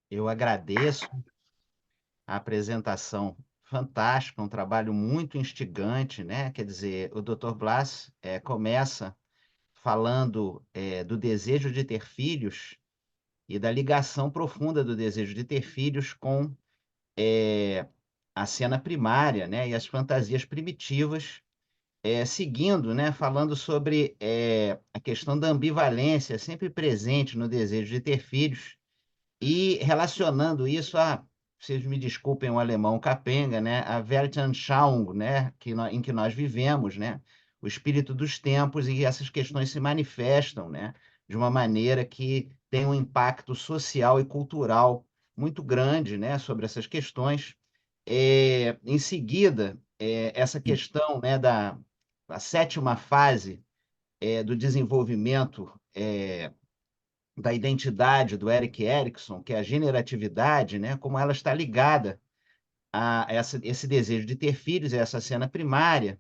Speaker 1: Eu agradeço a apresentação fantástica, um trabalho muito instigante, né? Quer dizer, o Dr. Blass começa falando do desejo de ter filhos e da ligação profunda do desejo de ter filhos com a cena primária, né? E as fantasias primitivas, seguindo, né? Falando sobre a questão da ambivalência sempre presente no desejo de ter filhos e relacionando isso a, vocês me desculpem o alemão capenga, né, a Weltanschauung, né, em que nós vivemos, né, o espírito dos tempos, e essas questões se manifestam, né, de uma maneira que tem um impacto social e cultural muito grande, né, sobre essas questões. Em seguida, essa questão, né, da a sétima fase do desenvolvimento da identidade do Erik Erikson, que é a generatividade, né, como ela está ligada a esse desejo de ter filhos, essa cena primária.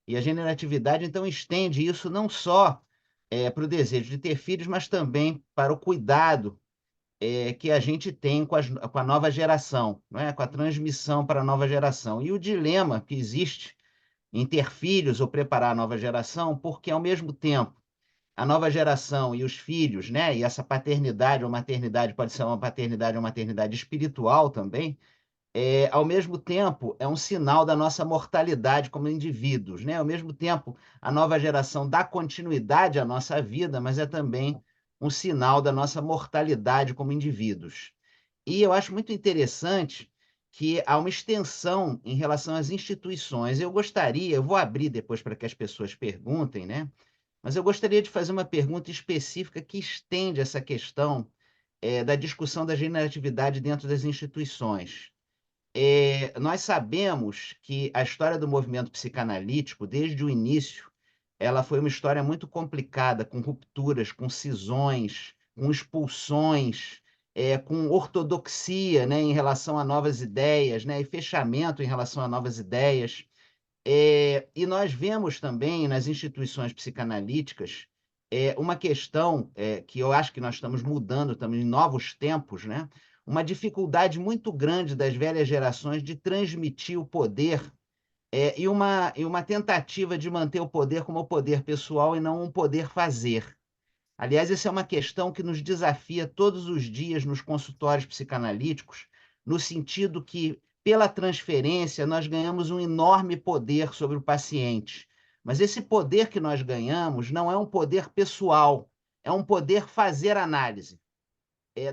Speaker 1: E a generatividade, então, estende isso não só para o desejo de ter filhos, mas também para o cuidado que a gente tem com a nova geração, não é? Com a transmissão para a nova geração. E o dilema que existe em ter filhos ou preparar a nova geração, porque, ao mesmo tempo, a nova geração e os filhos, né? E essa paternidade ou maternidade pode ser uma paternidade ou maternidade espiritual também, ao mesmo tempo, é um sinal da nossa mortalidade como indivíduos, né? Ao mesmo tempo, a nova geração dá continuidade à nossa vida, mas é também um sinal da nossa mortalidade como indivíduos. E eu acho muito interessante que há uma extensão em relação às instituições. Eu vou abrir depois para que as pessoas perguntem, né? Mas eu gostaria de fazer uma pergunta específica que estende essa questão da discussão da generatividade dentro das instituições. Nós sabemos que a história do movimento psicanalítico, desde o início, ela foi uma história muito complicada, com rupturas, com cisões, com expulsões, com ortodoxia, né, em relação a novas ideias, né, e fechamento em relação a novas ideias. E nós vemos também nas instituições psicanalíticas uma questão que eu acho que nós estamos mudando também em novos tempos, né? Uma dificuldade muito grande das velhas gerações de transmitir o poder e uma tentativa de manter o poder como poder pessoal e não um poder fazer. Aliás, essa é uma questão que nos desafia todos os dias nos consultórios psicanalíticos, no sentido que, pela transferência, nós ganhamos um enorme poder sobre o paciente. Mas esse poder que nós ganhamos não é um poder pessoal, é um poder fazer análise.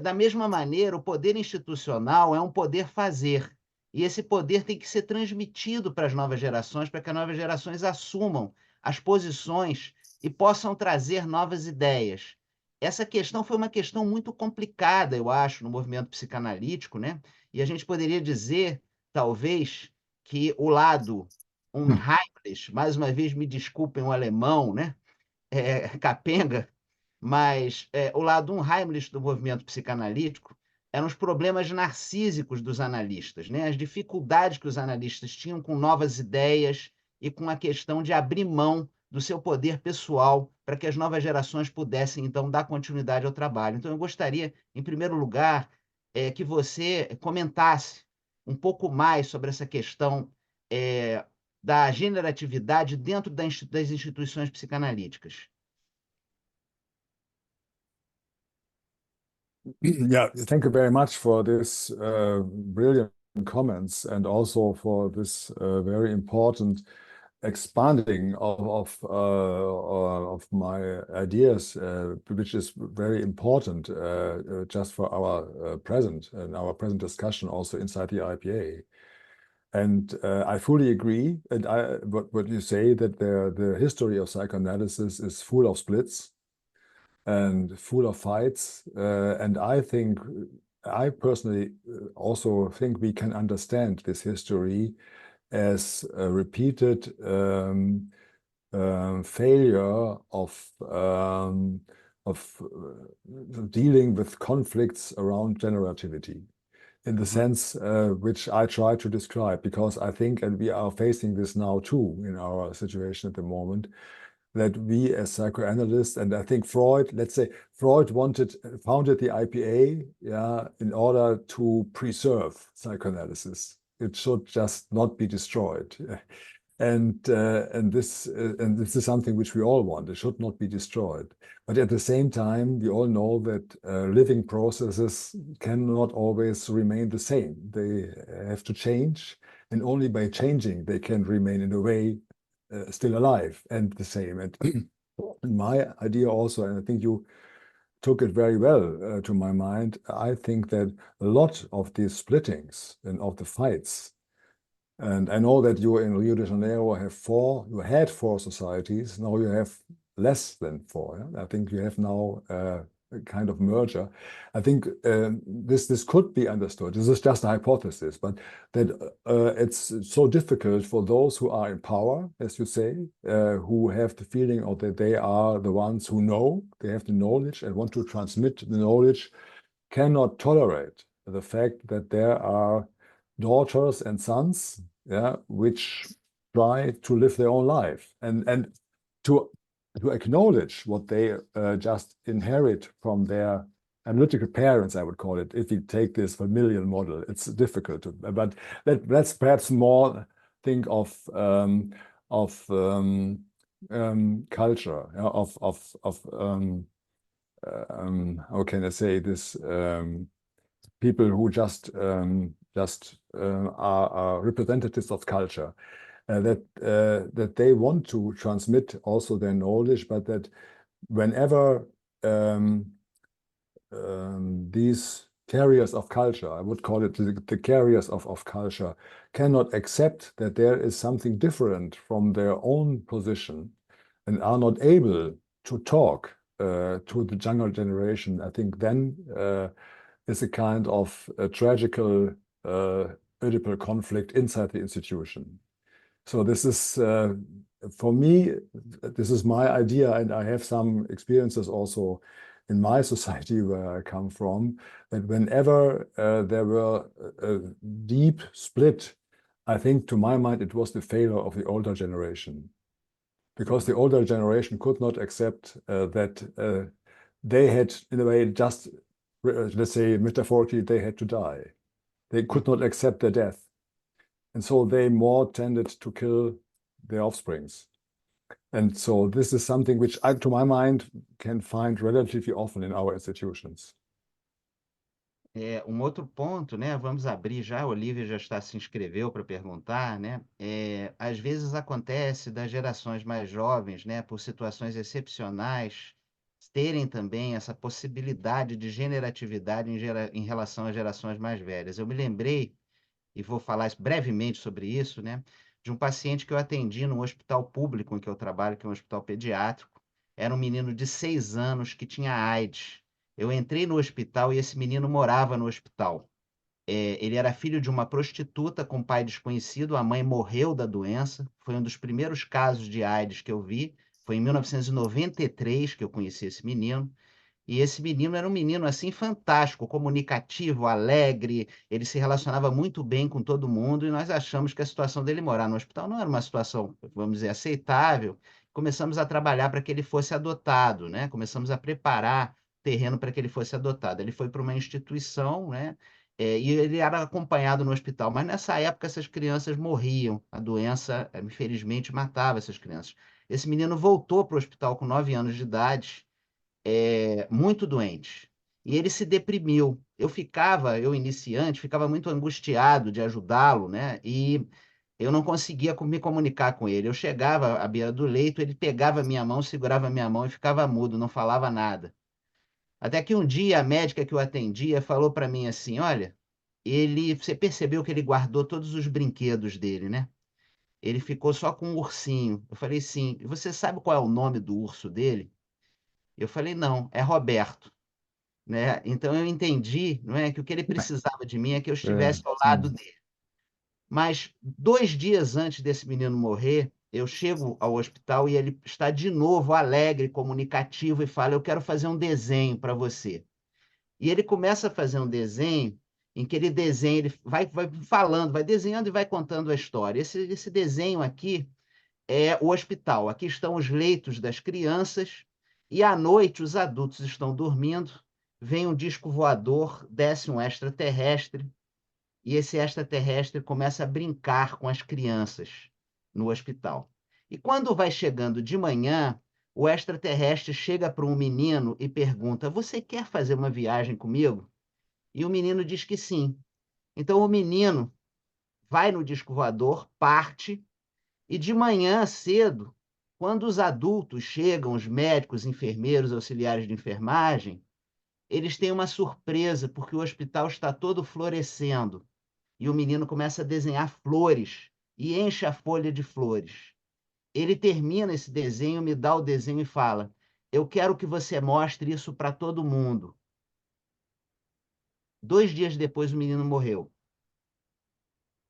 Speaker 1: Da mesma maneira, o poder institucional é um poder fazer. E esse poder tem que ser transmitido para as novas gerações, para que as novas gerações assumam as posições e possam trazer novas ideias. Essa questão foi uma questão muito complicada, eu acho, no movimento psicanalítico, né? E a gente poderia dizer, talvez, que o lado unheimlich, mais uma vez me desculpem o alemão, né? Capenga, mas o lado unheimlich do movimento psicanalítico eram os problemas narcísicos dos analistas, né? As dificuldades que os analistas tinham com novas ideias e com a questão de abrir mão do seu poder pessoal para que as novas gerações pudessem, então, dar continuidade ao trabalho. Então, eu gostaria, em primeiro lugar, que você comentasse um pouco mais sobre essa questão da generatividade dentro das instituições psicanalíticas.
Speaker 2: Yeah, thank you very much for this brilliant comments and also for this very important expanding of my ideas, which is very important just for our present and our present discussion also inside the IPA. And I fully agree. And what you say that the history of psychoanalysis is full of splits and full of fights. And I personally also think we can understand this history as a repeated failure of dealing with conflicts around generativity in the sense which I try to describe, because I think, and we are facing this now too in our situation at the moment, that we as psychoanalysts, and I think Freud, let's say Freud founded the IPA, yeah, in order to preserve psychoanalysis. It should just not be destroyed. And this is something which we all want. It should not be destroyed. But at the same time, we all know that living processes cannot always remain the same. They have to change, and only by changing they can remain in a way still alive and the same. And my idea also, and I think you took it very well to my mind, I think that a lot of these splittings and of the fights, and I know that you in Rio de Janeiro you had 4 societies, now you have less than 4. Yeah? I think you have now kind of merger. I think this could be understood. This is just a hypothesis, but that it's so difficult for those who are in power, as you say, who have the feeling of that they are the ones who know, they have the knowledge and want to transmit the knowledge, cannot tolerate the fact that there are daughters and sons, which try to live their own life and to acknowledge what they just inherit from their analytical parents, I would call it. If you take this familial model, it's difficult to, but let's perhaps more think of culture, how can I say this? People who just are representatives of culture. That they want to transmit also their knowledge, but that whenever these carriers of culture, I would call it the carriers of culture, cannot accept that there is something different from their own position and are not able to talk to the younger generation, I think then is a kind of tragical Oedipal conflict inside the institution. So this is, for me, this is my idea, and I have some experiences also in my society where I come from, that whenever there were a deep split, I think to my mind it was the failure of the older generation. Because the older generation could not accept that they had, in a way, just, let's say metaphorically, they had to die. They could not accept their death. And so they more tended to kill their offsprings. And so this is something which I, to my mind, can find relatively often in our institutions.
Speaker 1: Um outro ponto, né? Vamos abrir já, a Olivia já se inscreveu para perguntar, né? Às vezes acontece das gerações mais jovens, né, por situações excepcionais, terem também essa possibilidade de generatividade em relação às gerações mais velhas. Eu me lembrei, e vou falar brevemente sobre isso, né, de um paciente que eu atendi no hospital público em que eu trabalho, que é um hospital pediátrico. Era um menino de 6 anos que tinha AIDS. Eu entrei no hospital e esse menino morava no hospital. Ele era filho de uma prostituta com pai desconhecido, a mãe morreu da doença. Foi um dos primeiros casos de AIDS que eu vi. Foi em 1993 que eu conheci esse menino. E esse menino era um menino assim fantástico, comunicativo, alegre, ele se relacionava muito bem com todo mundo e nós achamos que a situação dele morar no hospital não era uma situação, vamos dizer, aceitável. Começamos a trabalhar para que ele fosse adotado, né? Começamos a preparar terreno para que ele fosse adotado. Ele foi para uma instituição, né? E ele era acompanhado no hospital, mas nessa época essas crianças morriam, a doença, infelizmente, matava essas crianças. Esse menino voltou para o hospital com 9 anos de idade, muito doente. E ele se deprimiu. Eu iniciante, ficava muito angustiado de ajudá-lo, né? E eu não conseguia me comunicar com ele. Eu chegava à beira do leito, ele pegava minha mão, segurava minha mão e ficava mudo, não falava nada. Até que um dia a médica que o atendia falou para mim assim: Olha, você percebeu que ele guardou todos os brinquedos dele, né? Ele ficou só com um ursinho. Eu falei: Sim. E você sabe qual é o nome do urso dele? Eu falei: Não, é Roberto. Né? Então eu entendi, não é, que o que ele precisava de mim é que eu estivesse ao lado dele. Mas 2 dias antes desse menino morrer, eu chego ao hospital e ele está de novo alegre, comunicativo e fala: Eu quero fazer um desenho para você. E ele começa a fazer um desenho em que ele desenha, ele vai falando, vai desenhando e vai contando a história. Esse desenho aqui é o hospital. Aqui estão os leitos das crianças e à noite os adultos estão dormindo. Vem um disco voador, desce um extraterrestre e esse extraterrestre começa a brincar com as crianças no hospital. E quando vai chegando de manhã, o extraterrestre chega para um menino e pergunta: Você quer fazer uma viagem comigo? E o menino diz que sim. Então o menino vai no disco voador, parte, e de manhã cedo, quando os adultos chegam, os médicos, enfermeiros, auxiliares de enfermagem, eles têm uma surpresa, porque o hospital está todo florescendo. E o menino começa a desenhar flores e enche a folha de flores. Ele termina esse desenho, me dá o desenho e fala: eu quero que você mostre isso para todo mundo. 2 dias depois, o menino morreu.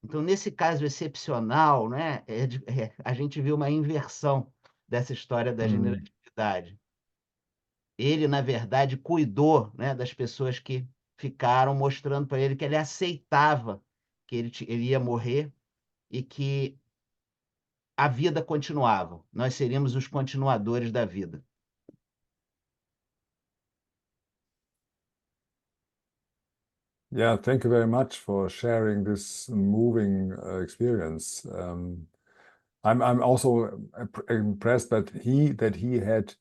Speaker 1: Então, nesse caso excepcional, né, a gente viu uma inversão dessa história da generatividade. Ele, na verdade, cuidou, né, das pessoas que ficaram, mostrando para ele que ele aceitava que ele ia morrer e que a vida continuava. Nós seríamos os continuadores da vida.
Speaker 2: Yeah, thank you very much for sharing this moving experience. I'm also impressed that he had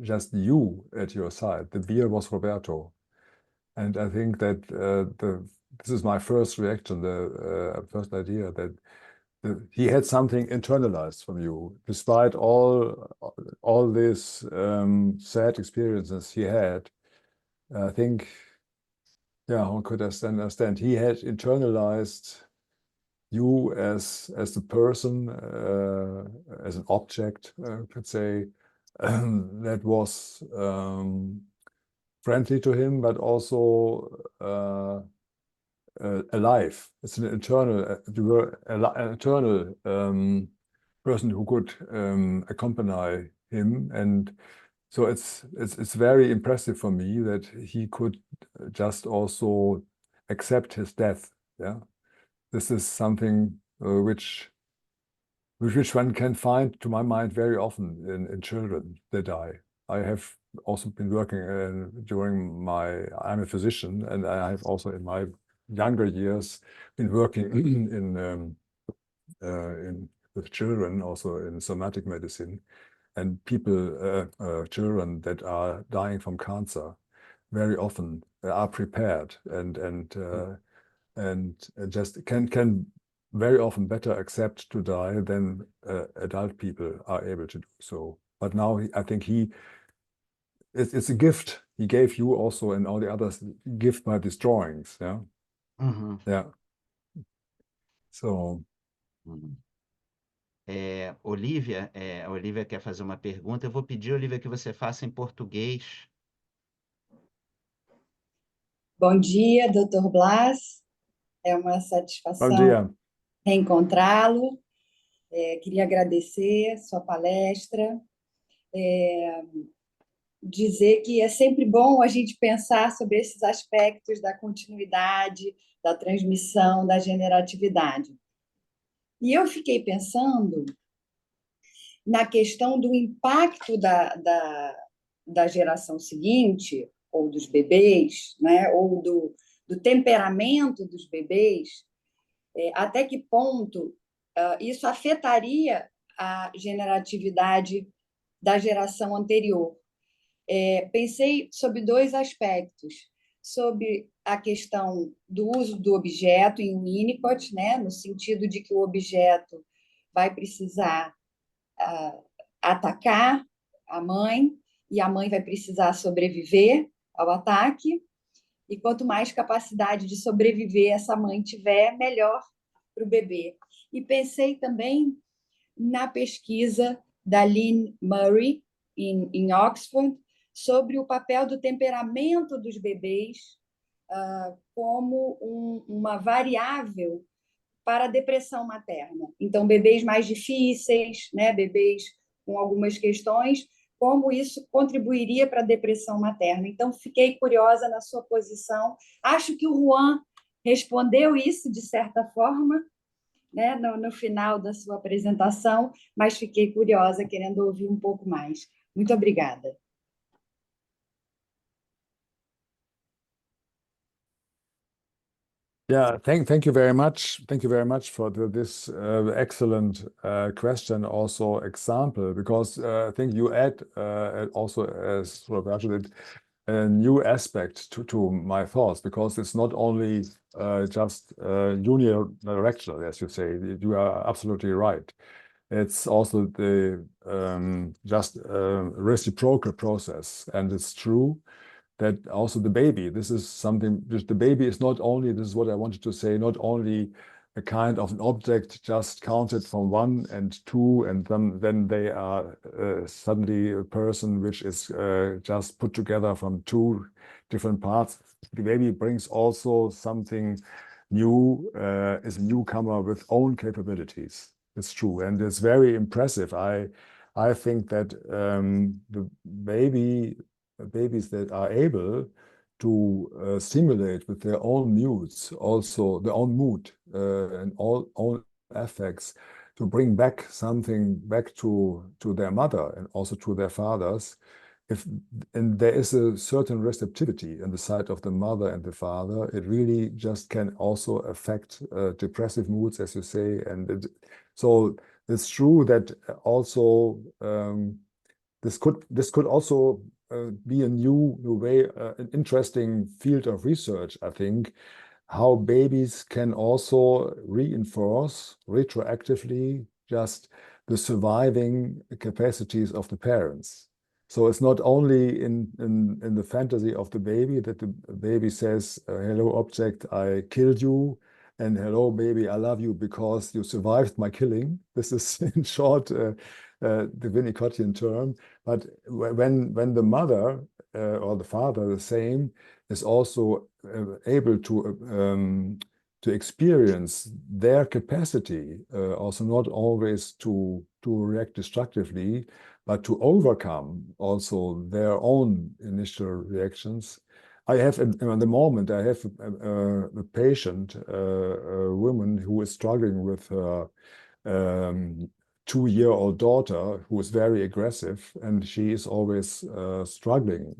Speaker 2: just you at your side. The beer was Roberto, and I think that this is my first reaction, the first idea that he had something internalized from you, despite all these sad experiences he had. I think, yeah, how could I understand? He had internalized you as the person, as an object, could say, that was friendly to him, but also alive. It's an internal, you were an eternal person who could accompany him, and so it's very impressive for me that he could just also accept his death. Yeah, this is something which one can find, to my mind, very often in children that die. I have also been working I'm a physician, and I have also in my younger years been working with children, also in somatic medicine, and children that are dying from cancer, very often are prepared and just can very often better accept to die than adult people are able to do so. But now I think it's a gift he gave you also, and all the others, gift by these drawings. Yeah. Yeah. So.
Speaker 1: Olivia, a Olivia quer fazer uma pergunta. Eu vou pedir, Olivia, que você faça em português.
Speaker 5: Bom dia, Dr. Blass. É uma satisfação
Speaker 2: Bom dia.
Speaker 5: reencontrá-lo. Queria agradecer sua palestra. Dizer que é sempre bom a gente pensar sobre esses aspectos da continuidade, da transmissão, da generatividade. E eu fiquei pensando na questão do impacto da geração seguinte, ou dos bebês, né, ou do temperamento dos bebês, até que ponto isso afetaria a generatividade da geração anterior. Pensei sobre 2 aspectos, sobre a questão do uso do objeto em Winnicott, né, no sentido de que o objeto vai precisar atacar a mãe, e a mãe vai precisar sobreviver ao ataque, e quanto mais capacidade de sobreviver essa mãe tiver, melhor para o bebê. E pensei também na pesquisa da Lynn Murray, em Oxford, sobre o papel do temperamento dos bebês como uma variável para a depressão materna. Então, bebês mais difíceis, né, bebês com algumas questões, como isso contribuiria para a depressão materna. Então, fiquei curiosa na sua posição. Acho que o Juan respondeu isso, de certa forma, né, no final da sua apresentação, mas fiquei curiosa, querendo ouvir um pouco mais. Muito obrigada.
Speaker 2: Yeah, thank you very much. Thank you very much for this excellent question, also example, because I think you add also, as Roberto did, a new aspect to my thoughts, because it's not only just unidirectional, as you say. You are absolutely right. It's also the just reciprocal process, and it's true that also the baby, this is something, the baby is not only, this is what I wanted to say, not only a kind of an object just counted from 1 and 2, and then they are suddenly a person which is just put together from 2 different parts. The baby brings also something new, is a newcomer with own capabilities. It's true, and it's very impressive. I think that the babies that are able to stimulate with their own moods, also their own mood and all own affects, to bring back something back to their mother and also to their fathers. And there is a certain receptivity on the side of the mother and the father, it really just can also affect depressive moods, as you say. And so it's true that also this could also be a new way, an interesting field of research, I think, how babies can also reinforce retroactively just the surviving capacities of the parents. So it's not only in the fantasy of the baby that the baby says, hello object, I killed you, and hello baby, I love you because you survived my killing. This is in short the Winnicottian term. But when the mother or the father, the same, is also able to experience their capacity, also not always to react destructively, but to overcome also their own initial reactions. I have, at the moment, I have a patient, a woman who is struggling with her 2-year-old daughter who is very aggressive, and she is always struggling.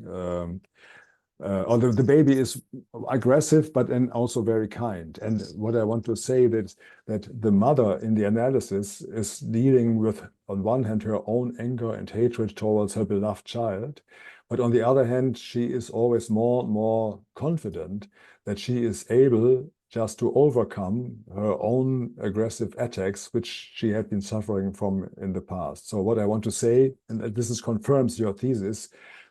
Speaker 2: Although the baby is aggressive, but then also very kind. And what I want to say that the mother in the analysis is dealing with, on one hand, her own anger and hatred towards her beloved child, but on the other hand, she is always more confident that she is able just to overcome her own aggressive attacks, which she had been suffering from in the past. So what I want to say, and this confirms your thesis,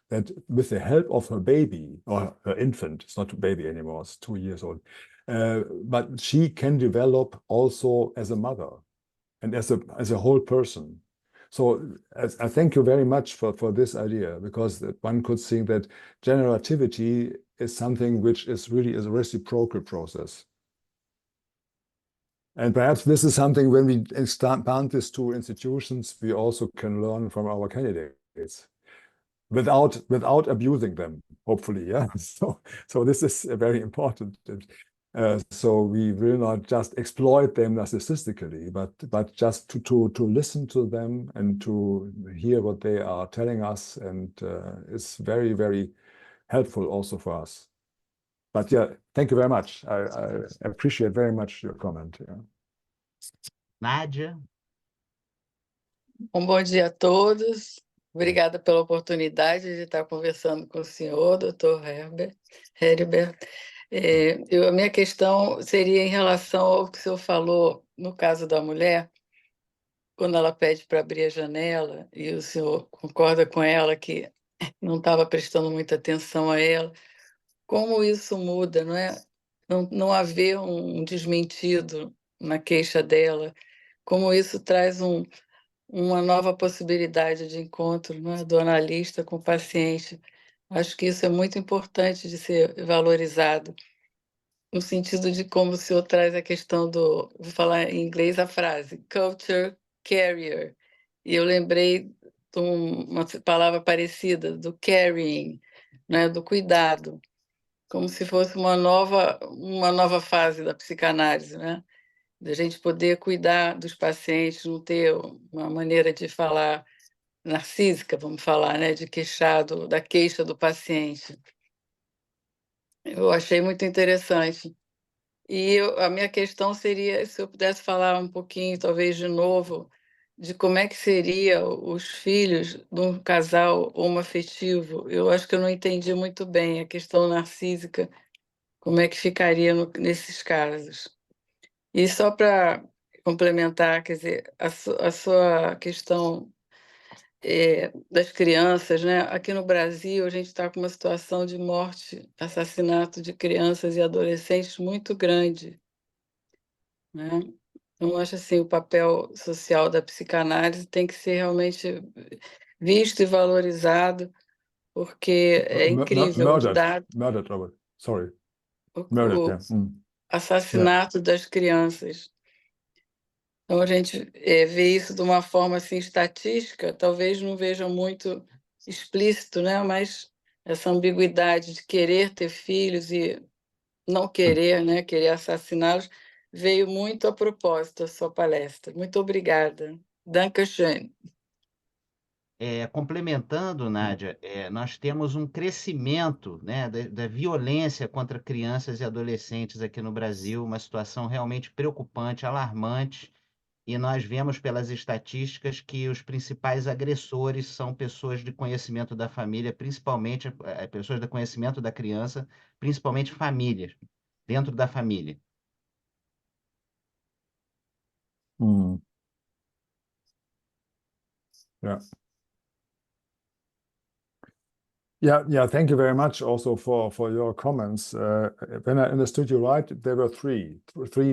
Speaker 2: that with the help of her baby, or her infant, it's not a baby anymore, it's 2 years old, but she can develop also as a mother and as a whole person. So I thank you very much for this idea, because one could think that generativity is something which is really a reciprocal process. And perhaps this is something, when we expand this to institutions, we also can learn from our candidates without abusing them, hopefully. Yeah. So this is very important. So we will not just exploit them narcissistically, but just to listen to them and to hear what they are telling us, and it's very, very helpful also for us. But yeah, thank you very much. I appreciate very much your comment. Yeah.
Speaker 1: Nádia?
Speaker 6: Bom dia a todos. Obrigada pela oportunidade de estar conversando com o senhor, Dr. Heribert. A minha questão seria em relação ao que o senhor falou no caso da mulher, quando ela pede para abrir a janela e o senhor concorda com ela que não estava prestando muita atenção a ela. Como isso muda, não é? Não haver um desmentido na queixa dela, como isso traz uma nova possibilidade de encontro, né, do analista com o paciente. Acho que isso é muito importante de ser valorizado, no sentido de como o senhor traz a questão vou falar em inglês a frase, culture carrier, e eu lembrei de uma palavra parecida, do carrying, né, do cuidado, como se fosse uma nova fase da psicanálise, né? Da gente poder cuidar dos pacientes, não ter uma maneira de falar narcísica, vamos falar, né, de da queixa do paciente. Eu achei muito interessante. E a minha questão seria, se eu pudesse falar um pouquinho, talvez de novo, de como é que seria os filhos de um casal homoafetivo. Eu acho que eu não entendi muito bem a questão narcísica, como é que ficaria nesses casos. E só para complementar, quer dizer, a sua questão das crianças, né? Aqui no Brasil, a gente está com uma situação de morte, assassinato de crianças e adolescentes muito grande. né? Então, eu acho assim, o papel social da psicanálise tem que ser realmente visto e valorizado, porque é incrível os dados,
Speaker 2: Murdered, Robert. Sorry.
Speaker 6: o
Speaker 2: Murdered, yeah. Yeah.
Speaker 6: assassinato das crianças. Então, a gente vê isso de uma forma assim, estatística, talvez não veja muito explícito, né? Mas essa ambiguidade de querer ter filhos e não querer, né? Querer assassiná-los, veio muito a propósito a sua palestra. Muito obrigada. Dankeschön.
Speaker 1: Complementando, Nádia, nós temos um crescimento, né, da violência contra crianças e adolescentes aqui no Brasil, uma situação realmente preocupante, alarmante, e nós vemos pelas estatísticas que os principais agressores são pessoas de conhecimento da família, principalmente pessoas de conhecimento da criança, principalmente famílias, dentro da família.
Speaker 2: Yeah. Yeah, thank you very much also for your comments. When I understood you right, there were three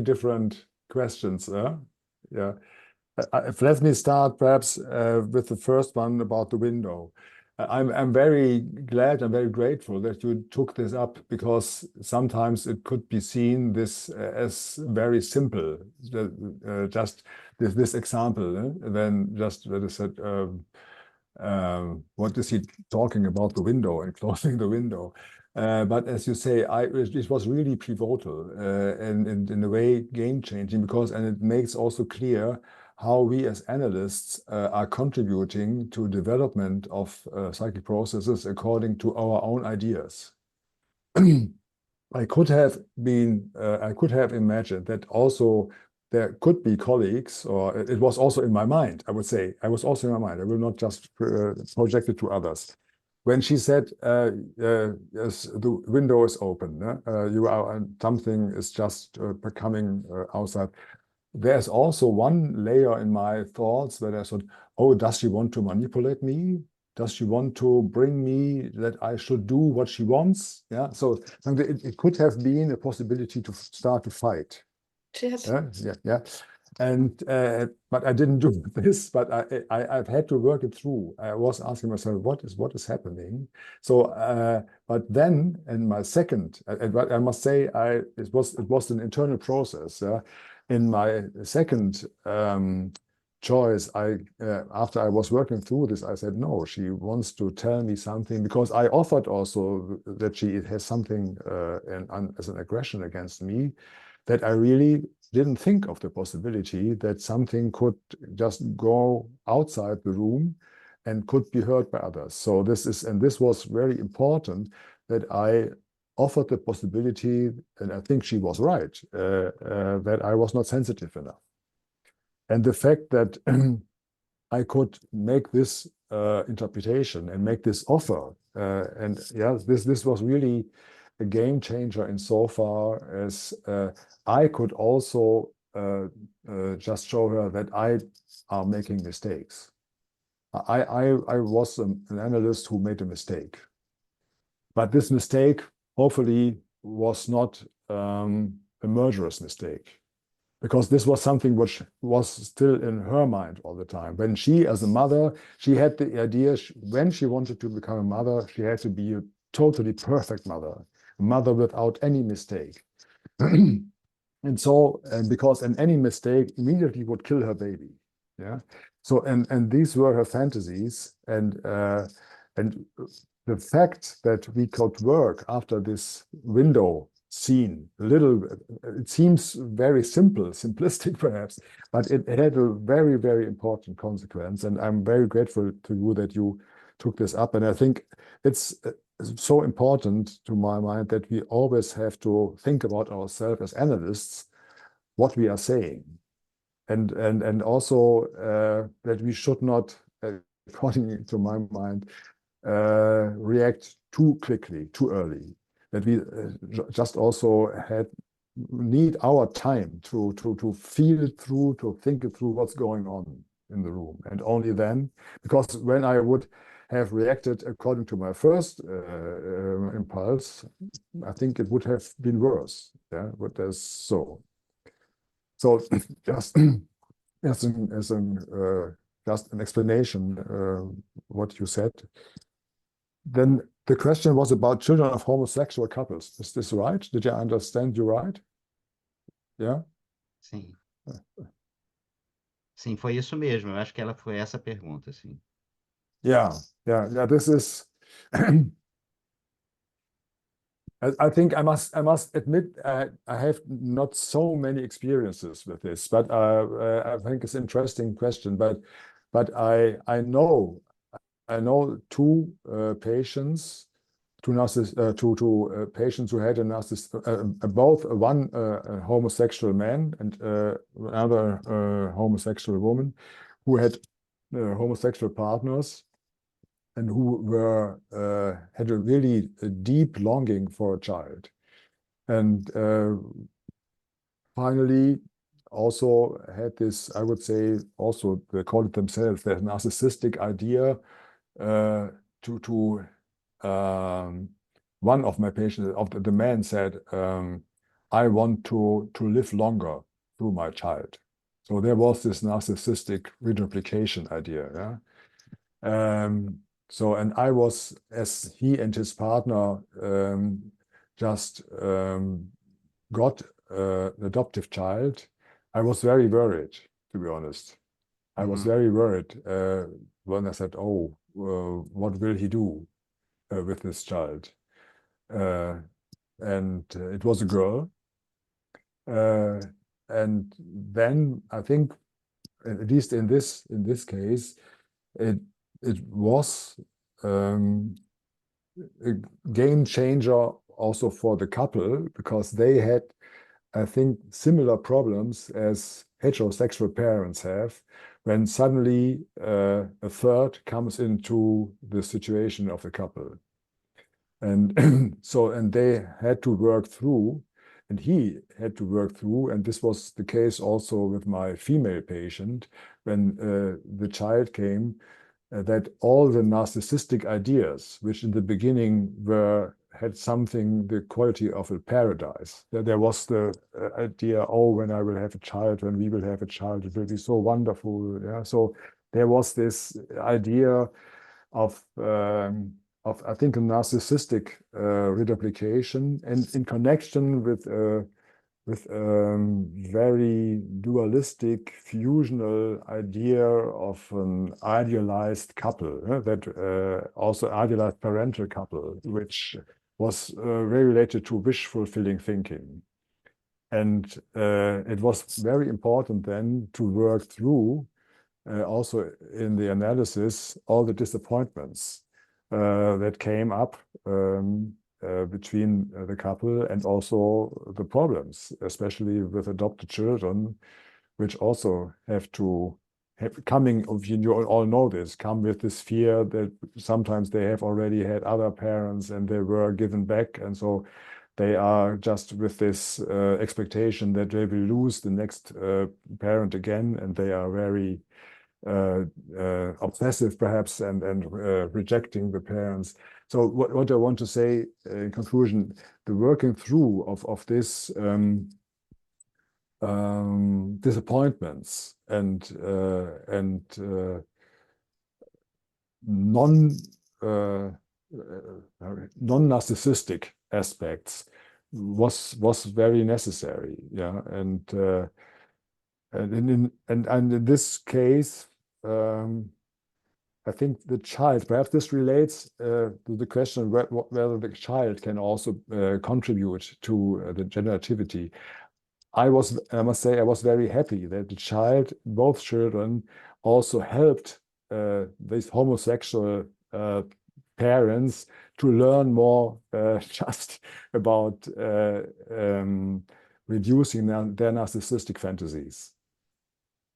Speaker 2: different questions. Yeah. Let me start perhaps with the first one about the window. I'm very glad and very grateful that you took this up, because sometimes it could be seen this as very simple, just this example. Then just what is it? What is he talking about, the window and closing the window? But as you say, it was really pivotal and in a way game-changing, and it makes also clear how we as analysts are contributing to development of psychic processes according to our own ideas. I could have imagined that also there could be colleagues, or it was also in my mind, I would say. I was also in my mind. I will not just project it to others. When she said, yes, the window is open, something is just coming outside. There's also one layer in my thoughts that I thought, oh, does she want to manipulate me? Does she want to bring me that I should do what she wants? Yeah, so it could have been a possibility to start to fight.
Speaker 6: Yes.
Speaker 2: Yeah. And but I didn't do this. But I've had to work it through. I was asking myself, what is happening? So, but then in my second, I must say, it was an internal process. In my second choice, after I was working through this, I said, no, she wants to tell me something, because I offered also that she has something as an aggression against me, that I really didn't think of the possibility that something could just go outside the room and could be heard by others. So this was very important, that I offered the possibility, and I think she was right, that I was not sensitive enough. And the fact that I could make this interpretation and make this offer, and yeah, this was really a game changer insofar as I could also just show her that I are making mistakes. I was an analyst who made a mistake, but this mistake hopefully was not a murderous mistake, because this was something which was still in her mind all the time. When she, as a mother, she had the idea, when she wanted to become a mother, she had to be a totally perfect mother, a mother without any mistake. And because any mistake immediately would kill her baby. Yeah. So and these were her fantasies, and the fact that we could work after this window scene, it seems very simplistic perhaps, but it had a very, very important consequence. And I'm very grateful to you that you took this up. And I think it's so important to my mind that we always have to think about ourselves as analysts, what we are saying. And also that we should not, according to my mind, react too quickly, too early. That we just also need our time to feel it through, to think it through what's going on in the room. And only then, because when I would have reacted according to my first impulse, I think it would have been worse. Yeah, but there's so. So just as just an explanation what you said. Then the question was about children of homosexual couples. Is this right? Did I understand you right? Yeah?
Speaker 1: Sim. Sim, foi isso mesmo. Eu acho que ela foi essa a pergunta, sim.
Speaker 2: Yeah. This is. I think I must admit I have not so many experiences with this, but I think it's an interesting question. But I know two patients, two patients who had a both one homosexual man and another homosexual woman who had homosexual partners, and who were had a really deep longing for a child, and finally also had this, I would say, also they call it themselves, the narcissistic idea one of my patients, the man said, I want to live longer through my child. So there was this narcissistic reduplication idea. So, and I was, as he and his partner just got an adoptive child, I was very worried, to be honest. I was very worried when I said, oh, what will he do with this child? And it was a girl. And then I think, at least in this case, it was a game changer also for the couple, because they had, I think, similar problems as heterosexual parents have, when suddenly a third comes into the situation of the couple. And so, and they had to work through, and he had to work through, and this was the case also with my female patient, when the child came, that all the narcissistic ideas, which in the beginning had something, the quality of a paradise. There was the idea, oh, when I will have a child, when we will have a child, it will be so wonderful. Yeah? So there was this idea of I think, a narcissistic reduplication, and in connection with very dualistic, fusional idea of an idealized couple, that also idealized parental couple, which was very related to wish-fulfilling thinking. And it was very important then to work through, also in the analysis, all the disappointments that came up between the couple, and also the problems, especially with adopted children, which also have to coming of, you all know this, come with this fear that sometimes they have already had other parents and they were given back, and so they are just with this expectation that they will lose the next parent again, and they are very obsessive perhaps, and rejecting the parents. So what I want to say in conclusion, the working through of this disappointments and non-narcissistic aspects was very necessary. Yeah, and in this case, I think the child, perhaps this relates to the question whether the child can also contribute to the generativity. I must say, I was very happy that the child, both children, also helped these homosexual parents to learn more just about reducing their narcissistic fantasies.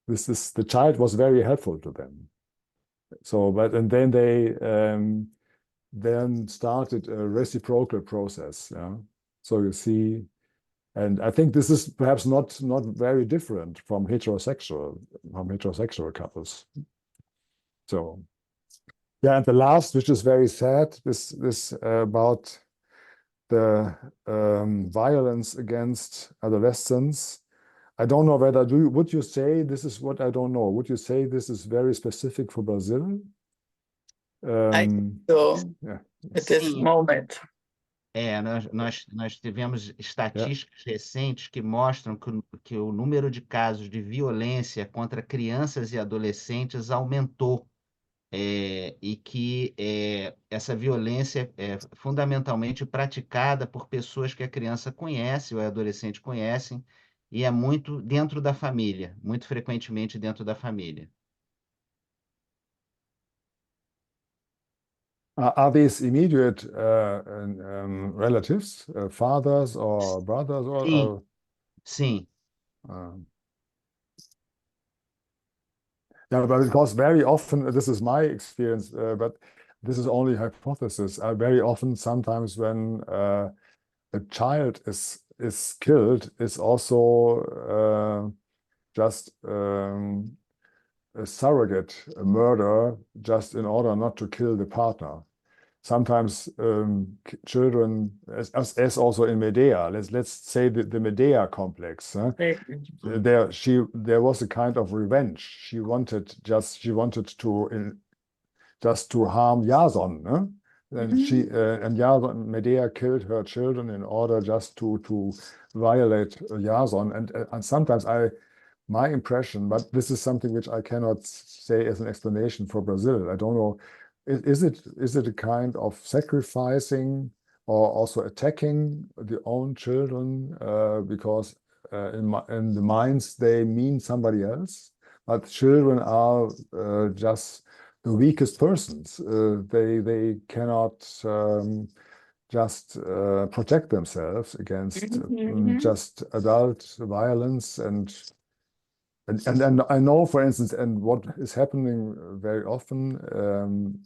Speaker 2: The child was very helpful to them. So, and then they then started a reciprocal process. Yeah? So you see, and I think this is perhaps not very different from heterosexual couples. So, yeah, and the last, which is very sad, this about the violence against adolescents. I don't know whether would you say this is what I don't know. Would you say this is very specific for Brazil?
Speaker 6: I so
Speaker 2: Yeah.
Speaker 6: at this
Speaker 1: Sim,
Speaker 6: moment.
Speaker 1: nós tivemos estatísticas recentes que mostram que o número de casos de violência contra crianças e adolescentes aumentou, e que essa violência é fundamentalmente praticada por pessoas que a criança conhece ou a adolescente conhecem, e é muito dentro da família, muito frequentemente dentro da família.
Speaker 2: Are these immediate relatives, fathers or brothers,
Speaker 1: Sim, sim.
Speaker 2: Yeah, but because very often, this is my experience, but this is only hypothesis. Very often, sometimes when a child is killed, it's also just a surrogate murder, just in order not to kill the partner. Sometimes children, as also in Medea, let's say the Medea complex. There was a kind of revenge. She wanted to just to harm Jason, and and Jason, Medea killed her children in order just to violate Jason. And sometimes my impression, but this is something which I cannot say as an explanation for Brazil. I don't know. Is it a kind of sacrificing or also attacking the own children because in the minds they mean somebody else, but children are just the weakest persons. They cannot just protect themselves against just adult violence and I know, for instance, and what is happening very often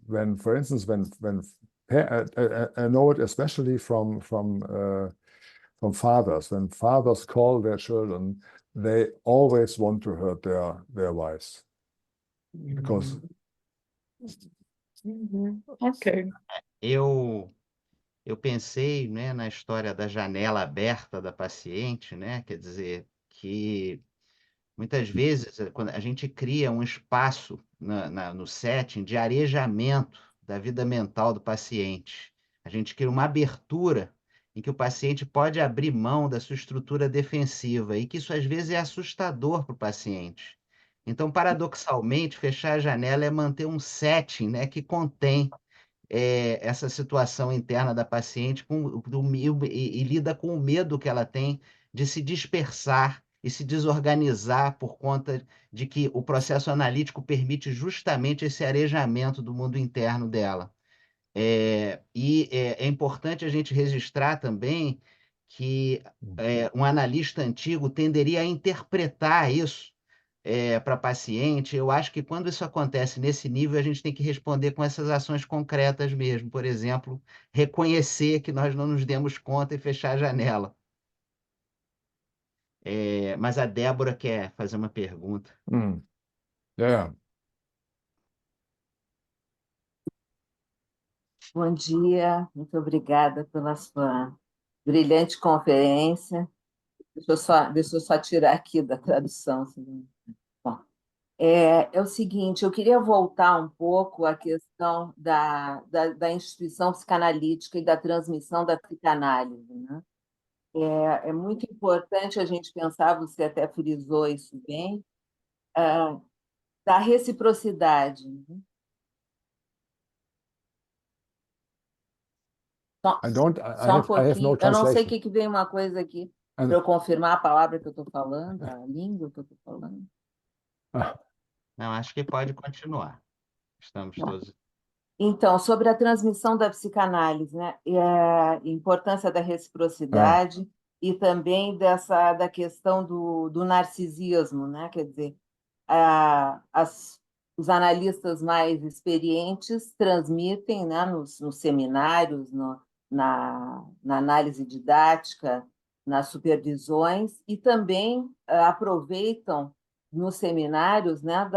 Speaker 2: when, for instance, I know it especially from fathers. When fathers call their children, they always want to hurt their wives because.
Speaker 6: Okay.
Speaker 1: Eu pensei, né, na história da janela aberta da paciente, né? Quer dizer, que muitas vezes, quando a gente cria um espaço no setting de arejamento da vida mental do paciente, a gente cria uma abertura em que o paciente pode abrir mão da sua estrutura defensiva e que isso às vezes é assustador para o paciente. Então, paradoxalmente, fechar a janela é manter um setting, né, que contém essa situação interna da paciente e lida com o medo que ela tem de se dispersar e se desorganizar por conta de que o processo analítico permite justamente esse arejamento do mundo interno dela. É importante a gente registrar também que um analista antigo tenderia a interpretar isso para paciente. Eu acho que quando isso acontece nesse nível, a gente tem que responder com essas ações concretas mesmo. Por exemplo, reconhecer que nós não nos demos conta e fechar a janela. Mas a Débora quer fazer uma pergunta.
Speaker 2: Yeah.
Speaker 7: Bom dia, muito obrigada pela sua brilhante conferência. Deixa eu só tirar aqui da tradução. Bom, é o seguinte, eu queria voltar um pouco à questão da instituição psicanalítica e da transmissão da psicanálise, né? É muito importante a gente pensar, você até frisou isso bem, da reciprocidade, né? Só um pouquinho. Eu não sei o que vem uma coisa aqui para eu confirmar a palavra que eu estou falando, a língua que eu estou falando.
Speaker 1: Não, acho que pode continuar. Estamos todos.
Speaker 7: Então, sobre a transmissão da psicanálise, né? A importância da reciprocidade e também da questão do narcisismo, né? Quer dizer, os analistas mais experientes transmitem, né, nos seminários, na análise didática, nas supervisões, e também aproveitam nos seminários, né,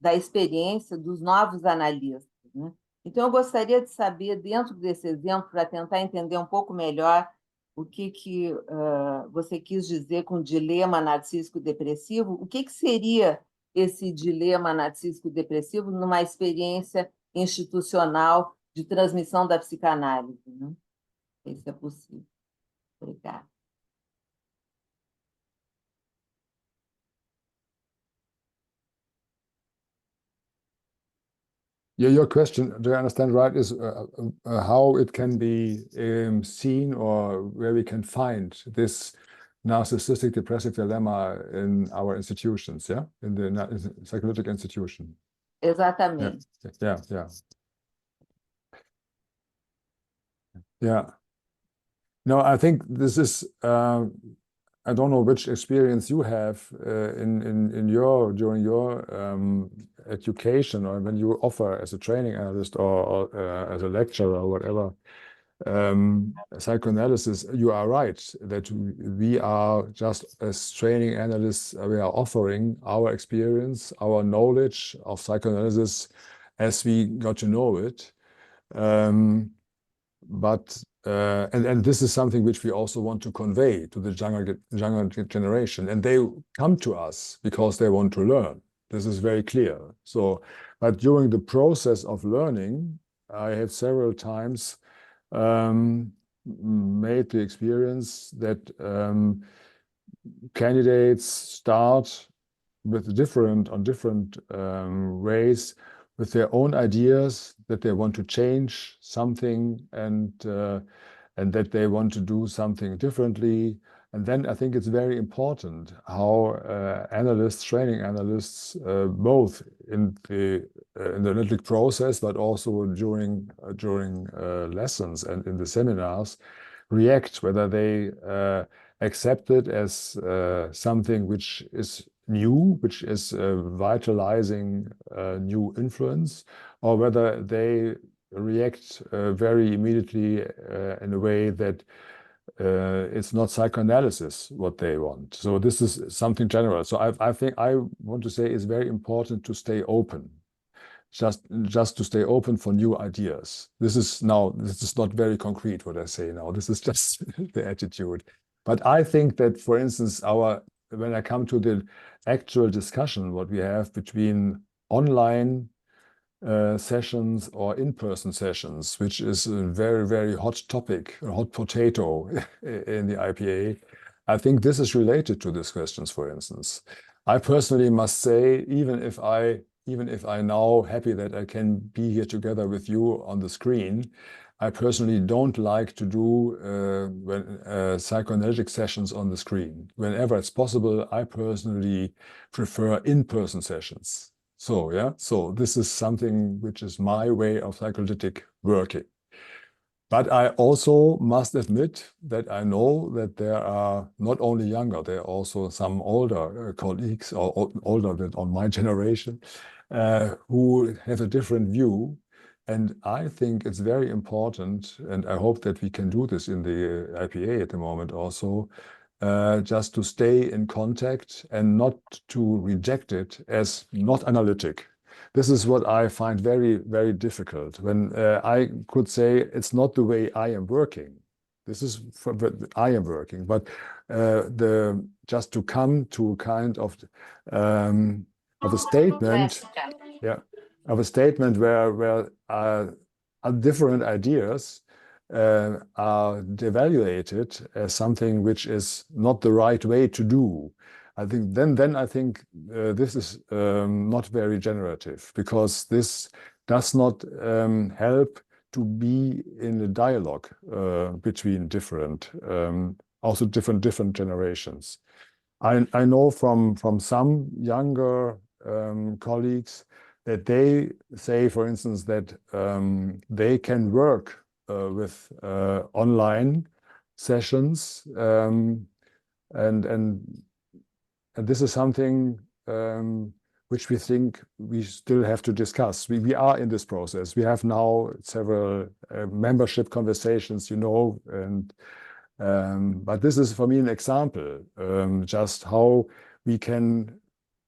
Speaker 7: da experiência dos novos analistas, né? Então, eu gostaria de saber, dentro desse exemplo, para tentar entender um pouco melhor o que você quis dizer com dilema narcísico-depressivo. O que seria esse dilema narcísico-depressivo numa experiência institucional de transmissão da psicanálise, né? Isso é possível. Obrigada.
Speaker 2: Yeah, your question, do I understand right, is how it can be seen or where we can find this narcissistic depressive dilemma in our institutions, yeah? In the psychological institution.
Speaker 7: Exatamente.
Speaker 2: Yeah. No, I think this is, I don't know which experience you have during your education, or when you offer as a training analyst or as a lecturer or whatever, psychoanalysis. You are right that we are just as training analysts, we are offering our experience, our knowledge of psychoanalysis as we got to know it. And this is something which we also want to convey to the younger generation, and they come to us because they want to learn. This is very clear. So, but during the process of learning, I have several times made the experience that candidates start with different ways, with their own ideas, that they want to change something and that they want to do something differently. And then I think it's very important how analysts, training analysts, both in the analytic process, but also during lessons and in the seminars, react, whether they accept it as something which is new, which is vitalizing new influence, or whether they react very immediately in a way that it's not psychoanalysis what they want. So this is something general. So I think I want to say it's very important to stay open, just to stay open for new ideas. This is not very concrete what I say now. This is just the attitude. But I think that, for instance, when I come to the actual discussion, what we have between online sessions or in-person sessions, which is a very, very hot topic, a hot potato in the IPA, I think this is related to these questions, for instance. I personally must say, even if I'm now happy that I can be here together with you on the screen, I personally don't like to do psychoanalytic sessions on the screen. Whenever it's possible, I personally prefer in-person sessions. So, yeah, so this is something which is my way of psychoanalytic working. But I also must admit that I know that there are not only younger, there are also some older colleagues, or older than on my generation, who have a different view. And I think it's very important, and I hope that we can do this in the IPA at the moment also, just to stay in contact and not to reject it as not analytic. This is what I find very, very difficult. When I could say it's not the way I am working. This is I am working, but just to come to a kind of a statement, of a statement where different ideas are devaluated as something which is not the right way to do. I think then I think this is not very generative, because this does not help to be in a dialogue between different generations. I know from some younger colleagues that they say, for instance, that they can work with online sessions, and this is something which we think we still have to discuss. We are in this process. We have now several membership conversations, and but this is for me an example, just how we can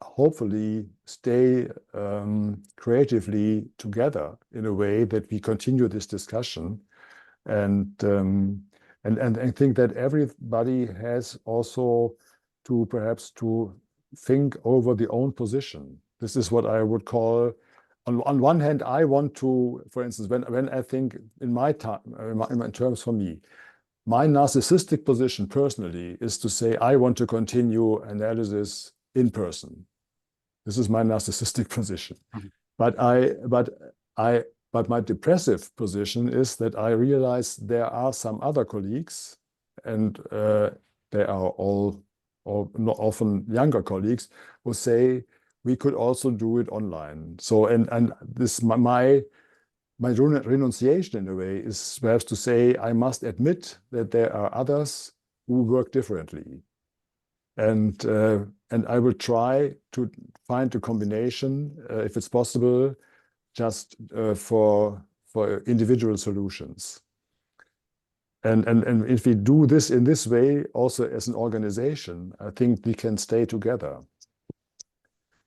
Speaker 2: hopefully stay creatively together in a way that we continue this discussion, and And I think that everybody has also to perhaps to think over the own position. This is what I would call, on one hand, I want to, for instance, when I think in my time, in terms for me, my narcissistic position personally is to say, I want to continue analysis in person. This is my narcissistic position. But my depressive position is that I realize there are some other colleagues, and they are all not often younger colleagues, who say we could also do it online. So and this my renunciation in a way is perhaps to say I must admit that there are others who work differently, and I will try to find a combination, if it's possible, just for individual solutions. And if we do this in this way, also as an organization, I think we can stay together.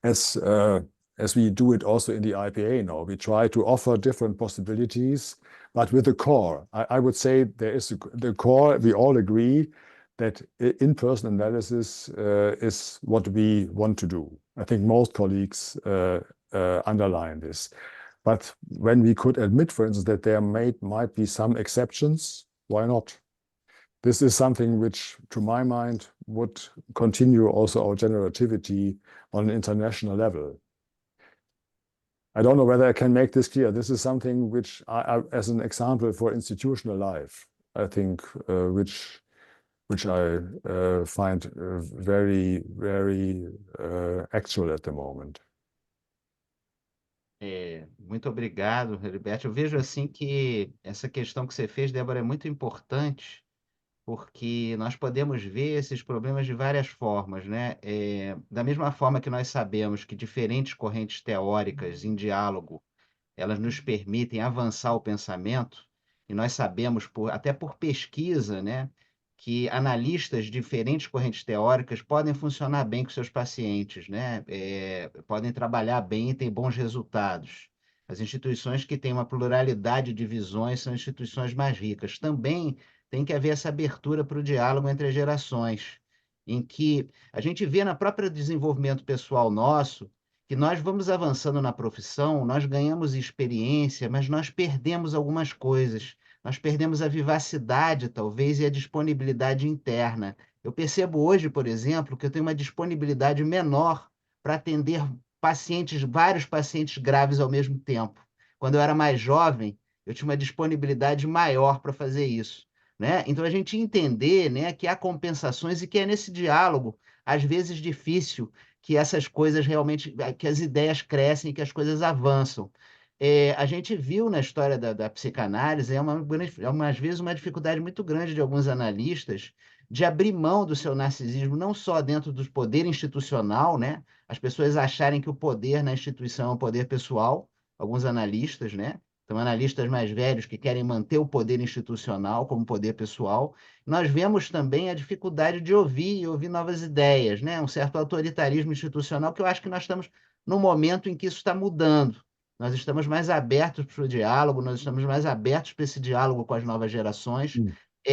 Speaker 2: As we do it also in the IPA now, we try to offer different possibilities, but with the core. I would say there is the core. We all agree that in-person analysis is what we want to do. I think most colleagues underline this. But when we could admit, for instance, that there might be some exceptions, why not? This is something which, to my mind, would continue also our generativity on an international level. I don't know whether I can make this clear. This is something which, as an example for institutional life, I think, which I find very, very actual at the moment.
Speaker 1: Muito obrigado, Heribert. Eu vejo assim que essa questão que você fez, Débora, é muito importante, porque nós podemos ver esses problemas de várias formas, né? Da mesma forma que nós sabemos que diferentes correntes teóricas em diálogo, elas nos permitem avançar o pensamento, e nós sabemos, até por pesquisa, né, que analistas de diferentes correntes teóricas podem funcionar bem com seus pacientes, né? Podem trabalhar bem e ter bons resultados. As instituições que têm uma pluralidade de visões são instituições mais ricas. Também tem que haver essa abertura para o diálogo entre as gerações, em que a gente vê no próprio desenvolvimento pessoal nosso que nós vamos avançando na profissão, nós ganhamos experiência, mas nós perdemos algumas coisas. Nós perdemos a vivacidade, talvez, e a disponibilidade interna. Eu percebo hoje, por exemplo, que eu tenho uma disponibilidade menor para atender vários pacientes graves ao mesmo tempo. Quando eu era mais jovem, eu tinha uma disponibilidade maior para fazer isso, né? Então, a gente entender, né, que há compensações e que é nesse diálogo, às vezes difícil, que essas coisas realmente, que as ideias crescem, que as coisas avançam. A gente viu na história da psicanálise, às vezes uma dificuldade muito grande de alguns analistas de abrir mão do seu narcisismo, não só dentro do poder institucional, né? As pessoas acharem que o poder na instituição é um poder pessoal, alguns analistas, né? Então, analistas mais velhos que querem manter o poder institucional como poder pessoal. Nós vemos também a dificuldade de ouvir novas ideias, né? Um certo autoritarismo institucional, que eu acho que nós estamos no momento em que isso está mudando. Nós estamos mais abertos para o diálogo, nós estamos mais abertos para esse diálogo com as novas gerações.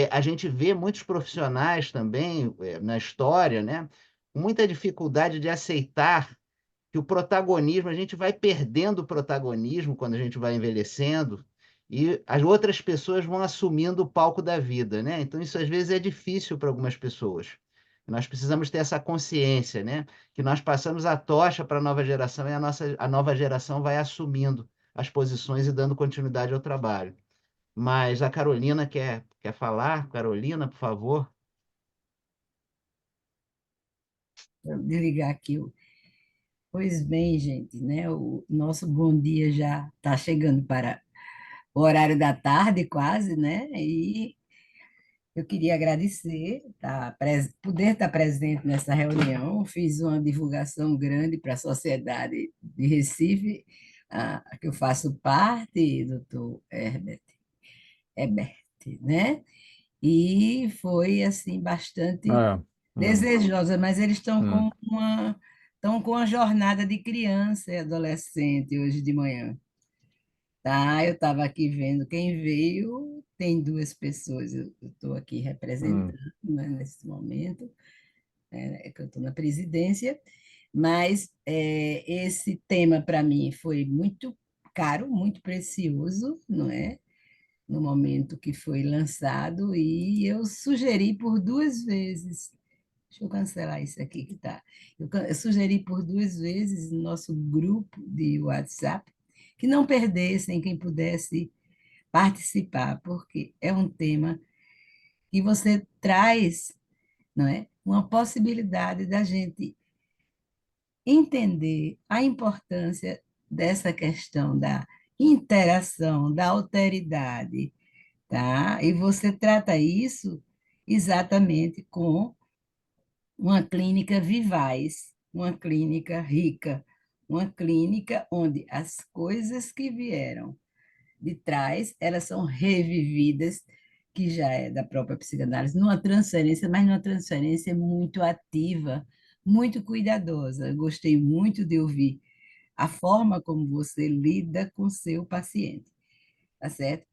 Speaker 1: A gente vê muitos profissionais também na história, né? Com muita dificuldade de aceitar que o protagonismo, a gente vai perdendo o protagonismo quando a gente vai envelhecendo e as outras pessoas vão assumindo o palco da vida, né? Então isso às vezes é difícil para algumas pessoas. Nós precisamos ter essa consciência, né? Que nós passamos a tocha para a nova geração e a nova geração vai assumindo as posições e dando continuidade ao trabalho. Mas a Carolina quer falar? Carolina, por favor.
Speaker 8: Vou desligar aqui. Pois bem, gente, né? O nosso bom dia já está chegando para o horário da tarde, quase, né? E eu queria agradecer, poder estar presente nessa reunião. Fiz uma divulgação grande para a sociedade de Recife, que eu faço parte, doutor Herbert, né? E foi assim bastante desejosa, mas eles estão com uma jornada de criança e adolescente hoje de manhã. Tá? Eu estava aqui vendo quem veio, tem duas pessoas, eu estou aqui representando, né, nesse momento, que eu estou na presidência, mas esse tema para mim foi muito caro, muito precioso, não é? No momento que foi lançado, e eu sugeri por 2 vezes. Deixa eu cancelar isso aqui que está. Eu sugeri por 2 vezes no nosso grupo de WhatsApp que não perdessem quem pudesse participar, porque é um tema que você traz, não é? Uma possibilidade da gente entender a importância dessa questão da interação, da alteridade, tá? E você trata isso exatamente com uma clínica vivaz, uma clínica rica, uma clínica onde as coisas que vieram de trás, elas são revividas, que já é da própria psicanálise, numa transferência, mas numa transferência muito ativa, muito cuidadosa. Eu gostei muito de ouvir a forma como você lida com seu paciente, tá certo?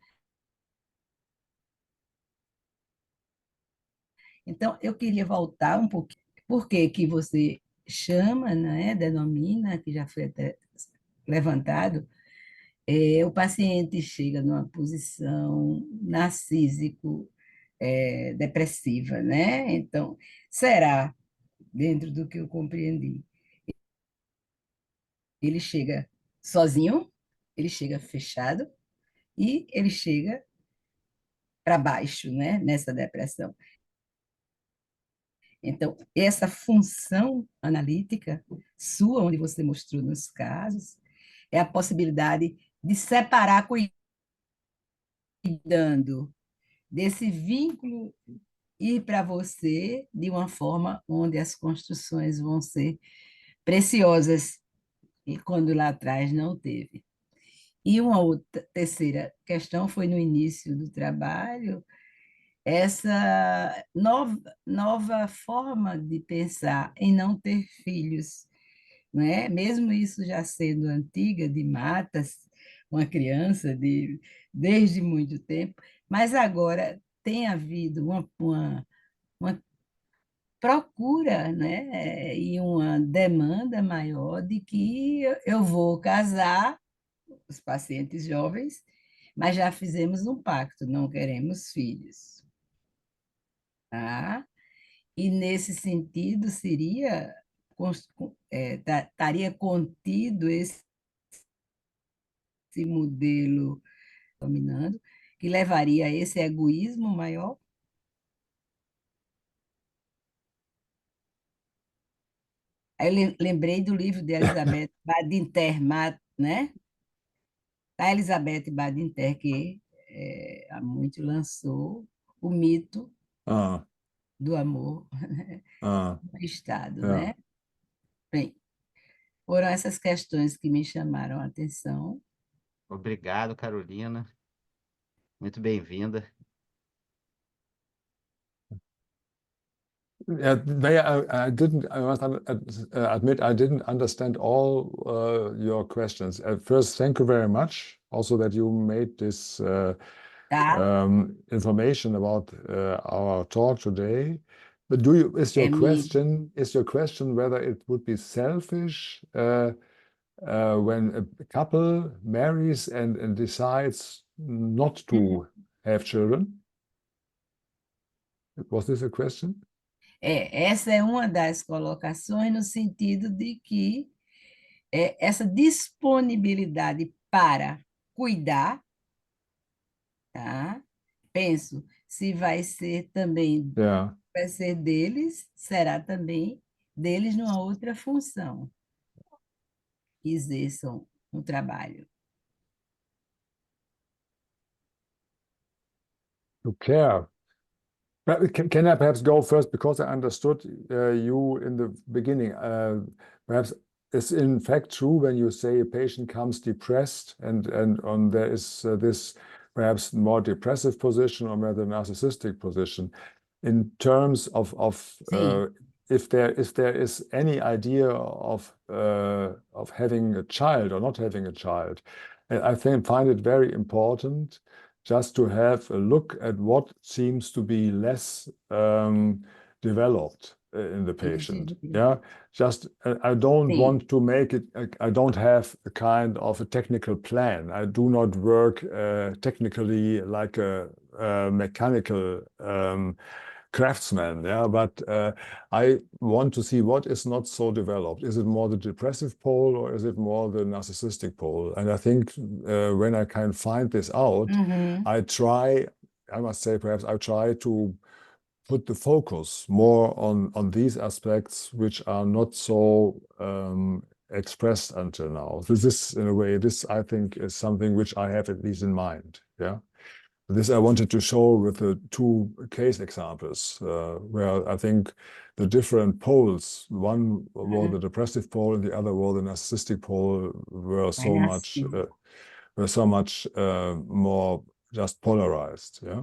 Speaker 8: Então, eu queria voltar um pouquinho, por que você chama, né, denomina, que já foi até levantado, o paciente chega numa posição narcísico-depressiva, né? Então, será, dentro do que eu compreendi, ele chega sozinho, ele chega fechado e ele chega para baixo, né, nessa depressão. Então, essa função analítica sua, onde você mostrou nos casos, é a possibilidade de separar cuidando desse vínculo ir para você de uma forma onde as construções vão ser preciosas, e quando lá atrás não teve. E uma outra terceira questão foi no início do trabalho, essa nova forma de pensar em não ter filhos, não é? Mesmo isso já sendo antiga, de matas, uma criança desde muito tempo, mas agora tem havido uma procura, né? E uma demanda maior de que eu vou casar, os pacientes jovens, mas já fizemos um pacto, não queremos filhos. Tá? E, nesse sentido, estaria contido esse modelo dominando, que levaria a esse egoísmo maior. Aí eu lembrei do livro de Elizabeth Badinter, né? A Elizabeth Badinter, que há muito lançou o mito do amor no Estado, né? Bem, foram essas questões que me chamaram a atenção.
Speaker 1: Obrigado, Carolina. Muito bem-vinda.
Speaker 2: I must admit, I didn't understand all your questions. First, thank you very much. Also, that you made this information about our talk today. But is your question whether it would be selfish when a couple marries and decides not to have children? Was this a question?
Speaker 8: Essa é uma das colocações no sentido de que essa disponibilidade para cuidar, tá? Penso, se vai ser também, vai ser deles, será também deles numa outra função, que exerçam no trabalho.
Speaker 2: To care. Can I perhaps go first, because I understood you in the beginning. Perhaps it's in fact true when you say a patient comes depressed and there is this perhaps more depressive position or rather narcissistic position. In terms of if there is any idea of having a child or not having a child, I find it very important just to have a look at what seems to be less developed in the patient. Yeah, just I don't want to make it. I don't have a kind of a technical plan. I do not work technically like a mechanical craftsman. Yeah, but I want to see what is not so developed. Is it more the depressive pole or is it more the narcissistic pole? And I think when I can find this out, I try. I must say, perhaps I try to put the focus more on these aspects which are not so expressed until now. This is, in a way, this I think is something which I have at least in mind. Yeah, this I wanted to show with the two case examples where I think the different poles, one was the depressive pole and the other was the narcissistic pole, were so much more just polarized. Yeah.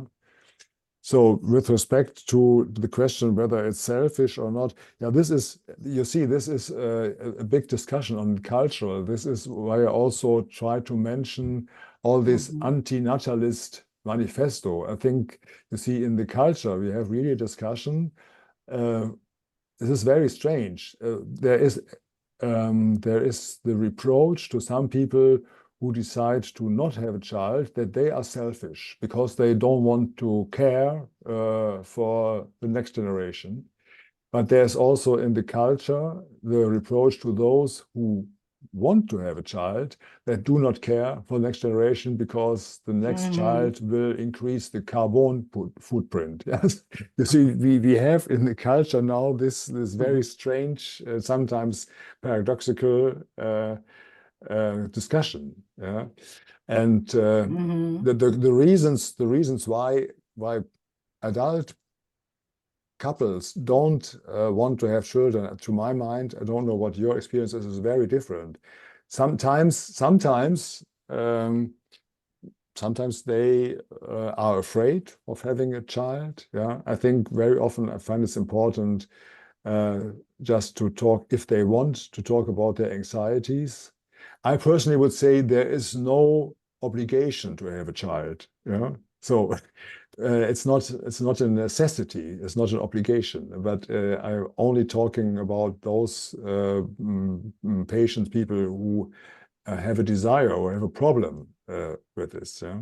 Speaker 2: So with respect to the question whether it's selfish or not, yeah, this is, you see, this is a big discussion on cultural. This is why I also try to mention all this anti-natalist manifesto. I think, you see, in the culture, we have really a discussion. This is very strange. There is the reproach to some people who decide to not have a child, that they are selfish because they don't want to care for the next generation. But there's also in the culture the reproach to those who want to have a child that do not care for the next generation because the next child will increase the carbon footprint. Yes, you see, we have in the culture now this very strange, sometimes paradoxical discussion. Yeah, and the reasons why adult couples don't want to have children, to my mind, I don't know what your experience is very different. Sometimes they are afraid of having a child. Yeah, I think very often I find it's important just to talk, if they want to talk about their anxieties. I personally would say there is no obligation to have a child. Yeah, so it's not a necessity. It's not an obligation. But I'm only talking about those patients, people who have a desire or have a problem with this. Yeah.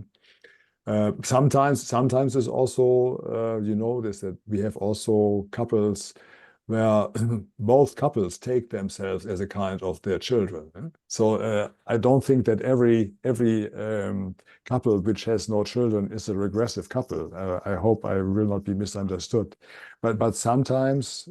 Speaker 2: Sometimes there's also you know this, that we have also couples where both couples take themselves as a kind of their children. So I don't think that every couple which has no children is a regressive couple. I hope I will not be misunderstood. But sometimes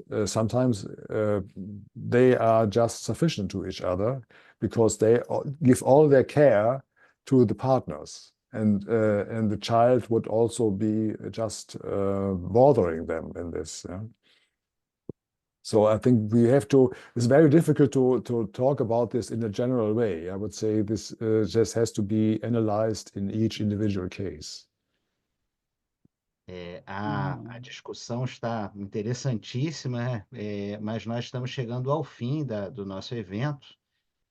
Speaker 2: they are just sufficient to each other because they give all their care to the partners. And the child would also be just bothering them in this. Yeah? So I think we have to, it's very difficult to talk about this in a general way. I would say this just has to be analyzed in each individual case.
Speaker 1: A discussão está interessantíssima, mas nós estamos chegando ao fim do nosso evento.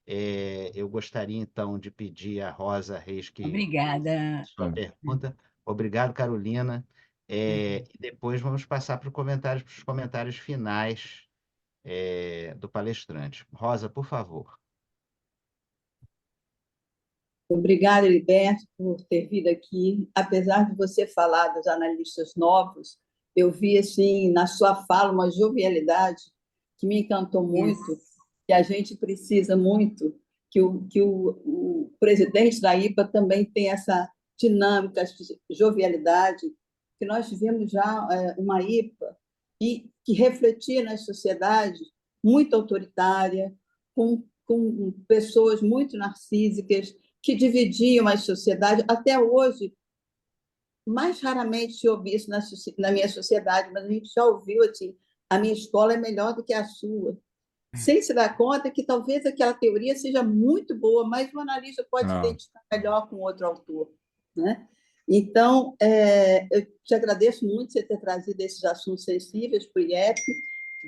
Speaker 1: Eu gostaria, então, de pedir a Rosa Reis que
Speaker 8: Obrigada.
Speaker 1: sua pergunta. Obrigado, Carolina. E depois vamos passar para os comentários finais do palestrante. Rosa, por favor.
Speaker 9: Obrigada, Heriberto, por ter vindo aqui. Apesar de você falar dos analistas novos, eu vi assim na sua fala uma jovialidade que me encantou muito, que a gente precisa muito, que o presidente da IPA também tem essa dinâmica, essa jovialidade, que nós tivemos já uma IPA que refletia na sociedade muito autoritária, com pessoas muito narcísicas, que dividiam a sociedade. Até hoje, mais raramente se ouve isso na minha sociedade, mas a gente já ouviu assim, a minha escola é melhor do que a sua, sem se dar conta que talvez aquela teoria seja muito boa, mas o analista pode identificar melhor com outro autor, né? Então, eu te agradeço muito você ter trazido esses assuntos sensíveis para o IEP,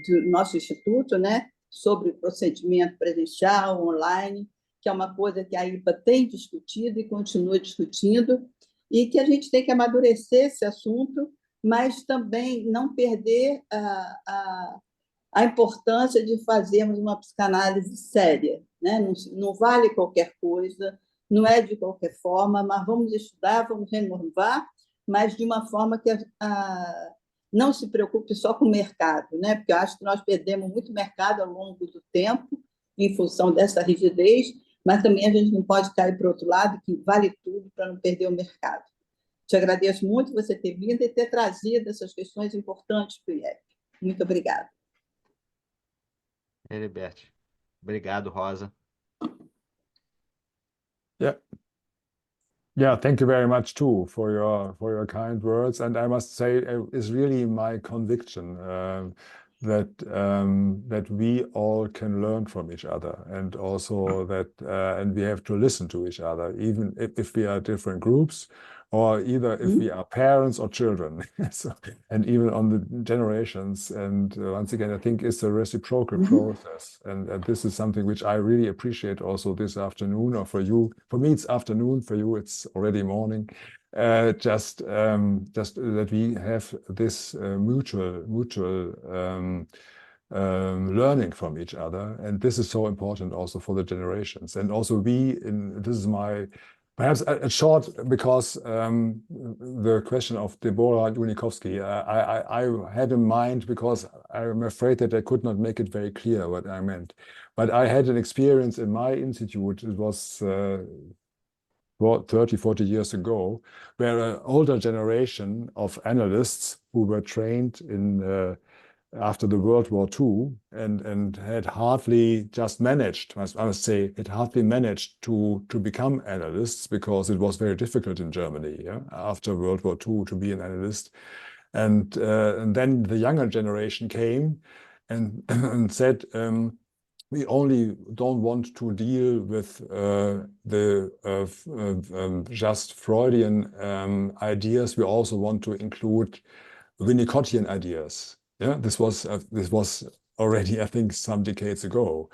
Speaker 9: do nosso instituto, né? Sobre o procedimento presencial, online, que é uma coisa que a IPA tem discutido e continua discutindo. e que a gente tem que amadurecer esse assunto, mas também não perder a importância de fazermos uma psicanálise séria, né? Não vale qualquer coisa, não é de qualquer forma, mas vamos estudar, vamos renovar, mas de uma forma que não se preocupe só com o mercado, né? Porque eu acho que nós perdemos muito mercado ao longo do tempo, em função dessa rigidez, mas também a gente não pode cair para o outro lado, que vale tudo para não perder o mercado. Te agradeço muito você ter vindo e ter trazido essas questões importantes para o IEP. Muito obrigada.
Speaker 1: Heribert. Obrigado, Rosa.
Speaker 2: Yeah. Yeah, thank you very much too for your kind words. And I must say, it's really my conviction that we all can learn from each other, and also that and we have to listen to each other, even if we are different groups, or either if we are parents or children. So, and even on the generations. And once again, I think it's a reciprocal process. And this is something which I really appreciate also this afternoon, or for you. For me, it's afternoon. For you, it's already morning. Just that we have this mutual learning from each other, and this is so important also for the generations. And also this is my perhaps a short, because the question of Deborah Junikowski, I had in mind, because I'm afraid that I could not make it very clear what I meant. But I had an experience in my institute, it was 30, 40 years ago, where an older generation of analysts who were trained in after the World War II and had hardly just managed, I must say, had hardly managed to become analysts, because it was very difficult in Germany, yeah, after World War II to be an analyst. And then the younger generation came and said, we only don't want to deal with the just Freudian ideas. We also want to include Winnicottian ideas. Yeah, this was already, I think, some decades ago,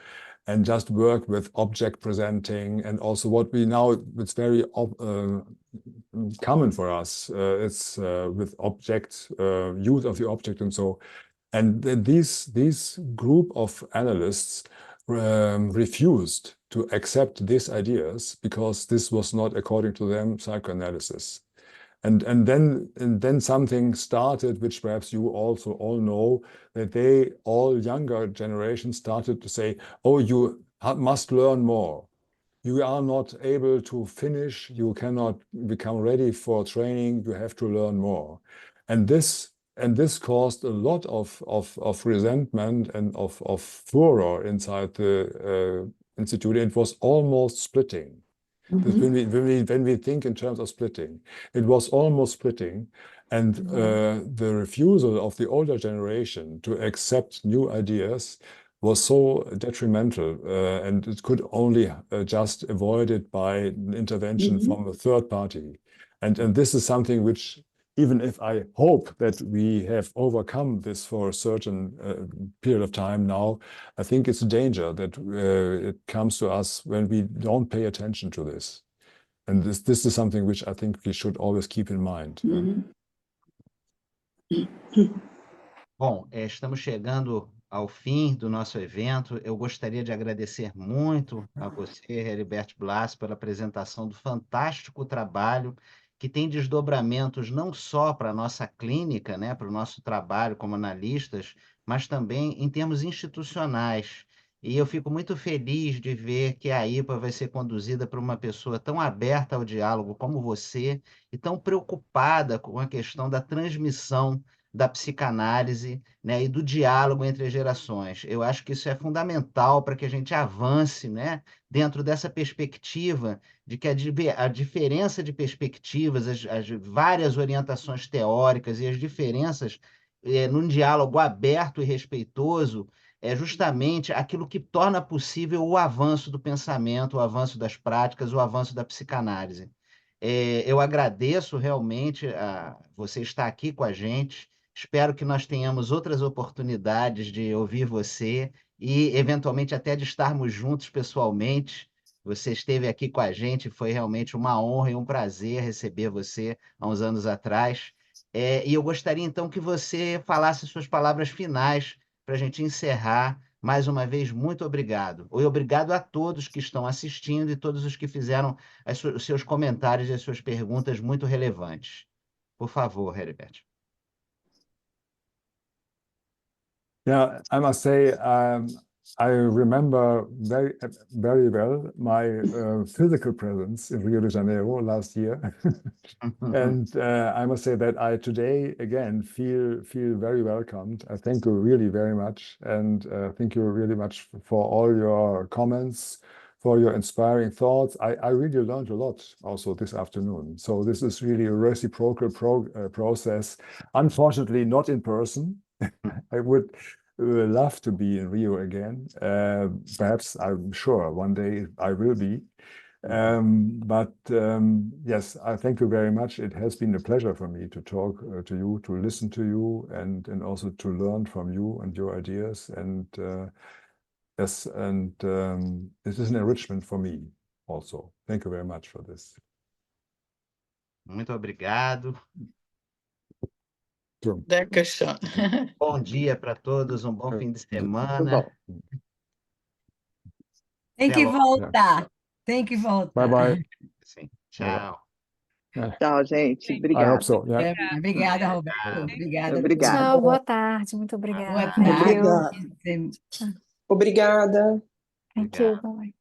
Speaker 2: and just work with object presenting, and also what we now, it's very common for us. It's with object use of the object, and so. And these group of analysts refused to accept these ideas, because this was not, according to them, psychoanalysis. And then something started, which perhaps you also all know, that they, all younger generations, started to say, oh, you must learn more. You are not able to finish, you cannot become ready for training, you have to learn more. And this caused a lot of resentment and of furor inside the institute. It was almost splitting. When we think in terms of splitting, it was almost splitting, and the refusal of the older generation to accept new ideas was so detrimental, and it could only just avoid it by intervention from a third party. And this is something which, even if I hope that we have overcome this for a certain period of time now, I think it's a danger that it comes to us when we don't pay attention to this. And this is something which I think we should always keep in mind.
Speaker 1: Bom, estamos chegando ao fim do nosso evento. Eu gostaria de agradecer muito a você, Heribert Blass, pela apresentação do fantástico trabalho que tem desdobramentos não só para a nossa clínica, né, para o nosso trabalho como analistas, mas também em termos institucionais. E eu fico muito feliz de ver que a IPA vai ser conduzida por uma pessoa tão aberta ao diálogo como você e tão preocupada com a questão da transmissão da psicanálise, né, e do diálogo entre as gerações. Eu acho que isso é fundamental para que a gente avance, né, dentro dessa perspectiva de que a diferença de perspectivas, as várias orientações teóricas e as diferenças num diálogo aberto e respeitoso é justamente aquilo que torna possível o avanço do pensamento, o avanço das práticas, o avanço da psicanálise. Eu agradeço realmente a você estar aqui com a gente. Espero que nós tenhamos outras oportunidades de ouvir você e, eventualmente, até de estarmos juntos pessoalmente, Você esteve aqui com a gente, foi realmente uma honra e um prazer receber você há uns anos atrás. E eu gostaria então que você falasse suas palavras finais para a gente encerrar. Mais uma vez, muito obrigado. E obrigado a todos que estão assistindo e todos os que fizeram os seus comentários e as suas perguntas muito relevantes. Por favor, Heribert.
Speaker 2: Yeah, I must say, I remember very well my physical presence in Rio de Janeiro last year. And I must say that I today again feel very welcomed. I thank you really very much, and thank you really much for all your comments, for your inspiring thoughts. I really learned a lot also this afternoon. So this is really a reciprocal process. Unfortunately, not in person. I would love to be in Rio again. Perhaps, I'm sure one day I will be. Yes, I thank you very much. It has been a pleasure for me to talk to you, to listen to you, and also to learn from you and your ideas. And yes, and this is an enrichment for me also. Thank you very much for this.
Speaker 1: Muito obrigado.
Speaker 6: Dankeschön.
Speaker 1: Bom dia para todos, um bom fim de semana.
Speaker 8: Tem
Speaker 1: Até
Speaker 8: que
Speaker 1: logo.
Speaker 8: voltar. Tem que voltar.
Speaker 2: Bye bye.
Speaker 1: Sim. Tchau.
Speaker 10: Tchau, gente.
Speaker 2: I
Speaker 10: Obrigada.
Speaker 2: hope so. Yeah.
Speaker 8: Obrigada, Roberto. Obrigada.
Speaker 10: Obrigada.
Speaker 11: Tchau, boa tarde. Muito obrigada.
Speaker 8: Boa
Speaker 11: Thank you.
Speaker 8: tarde.
Speaker 9: Obrigada.
Speaker 11: Thank you. Bye.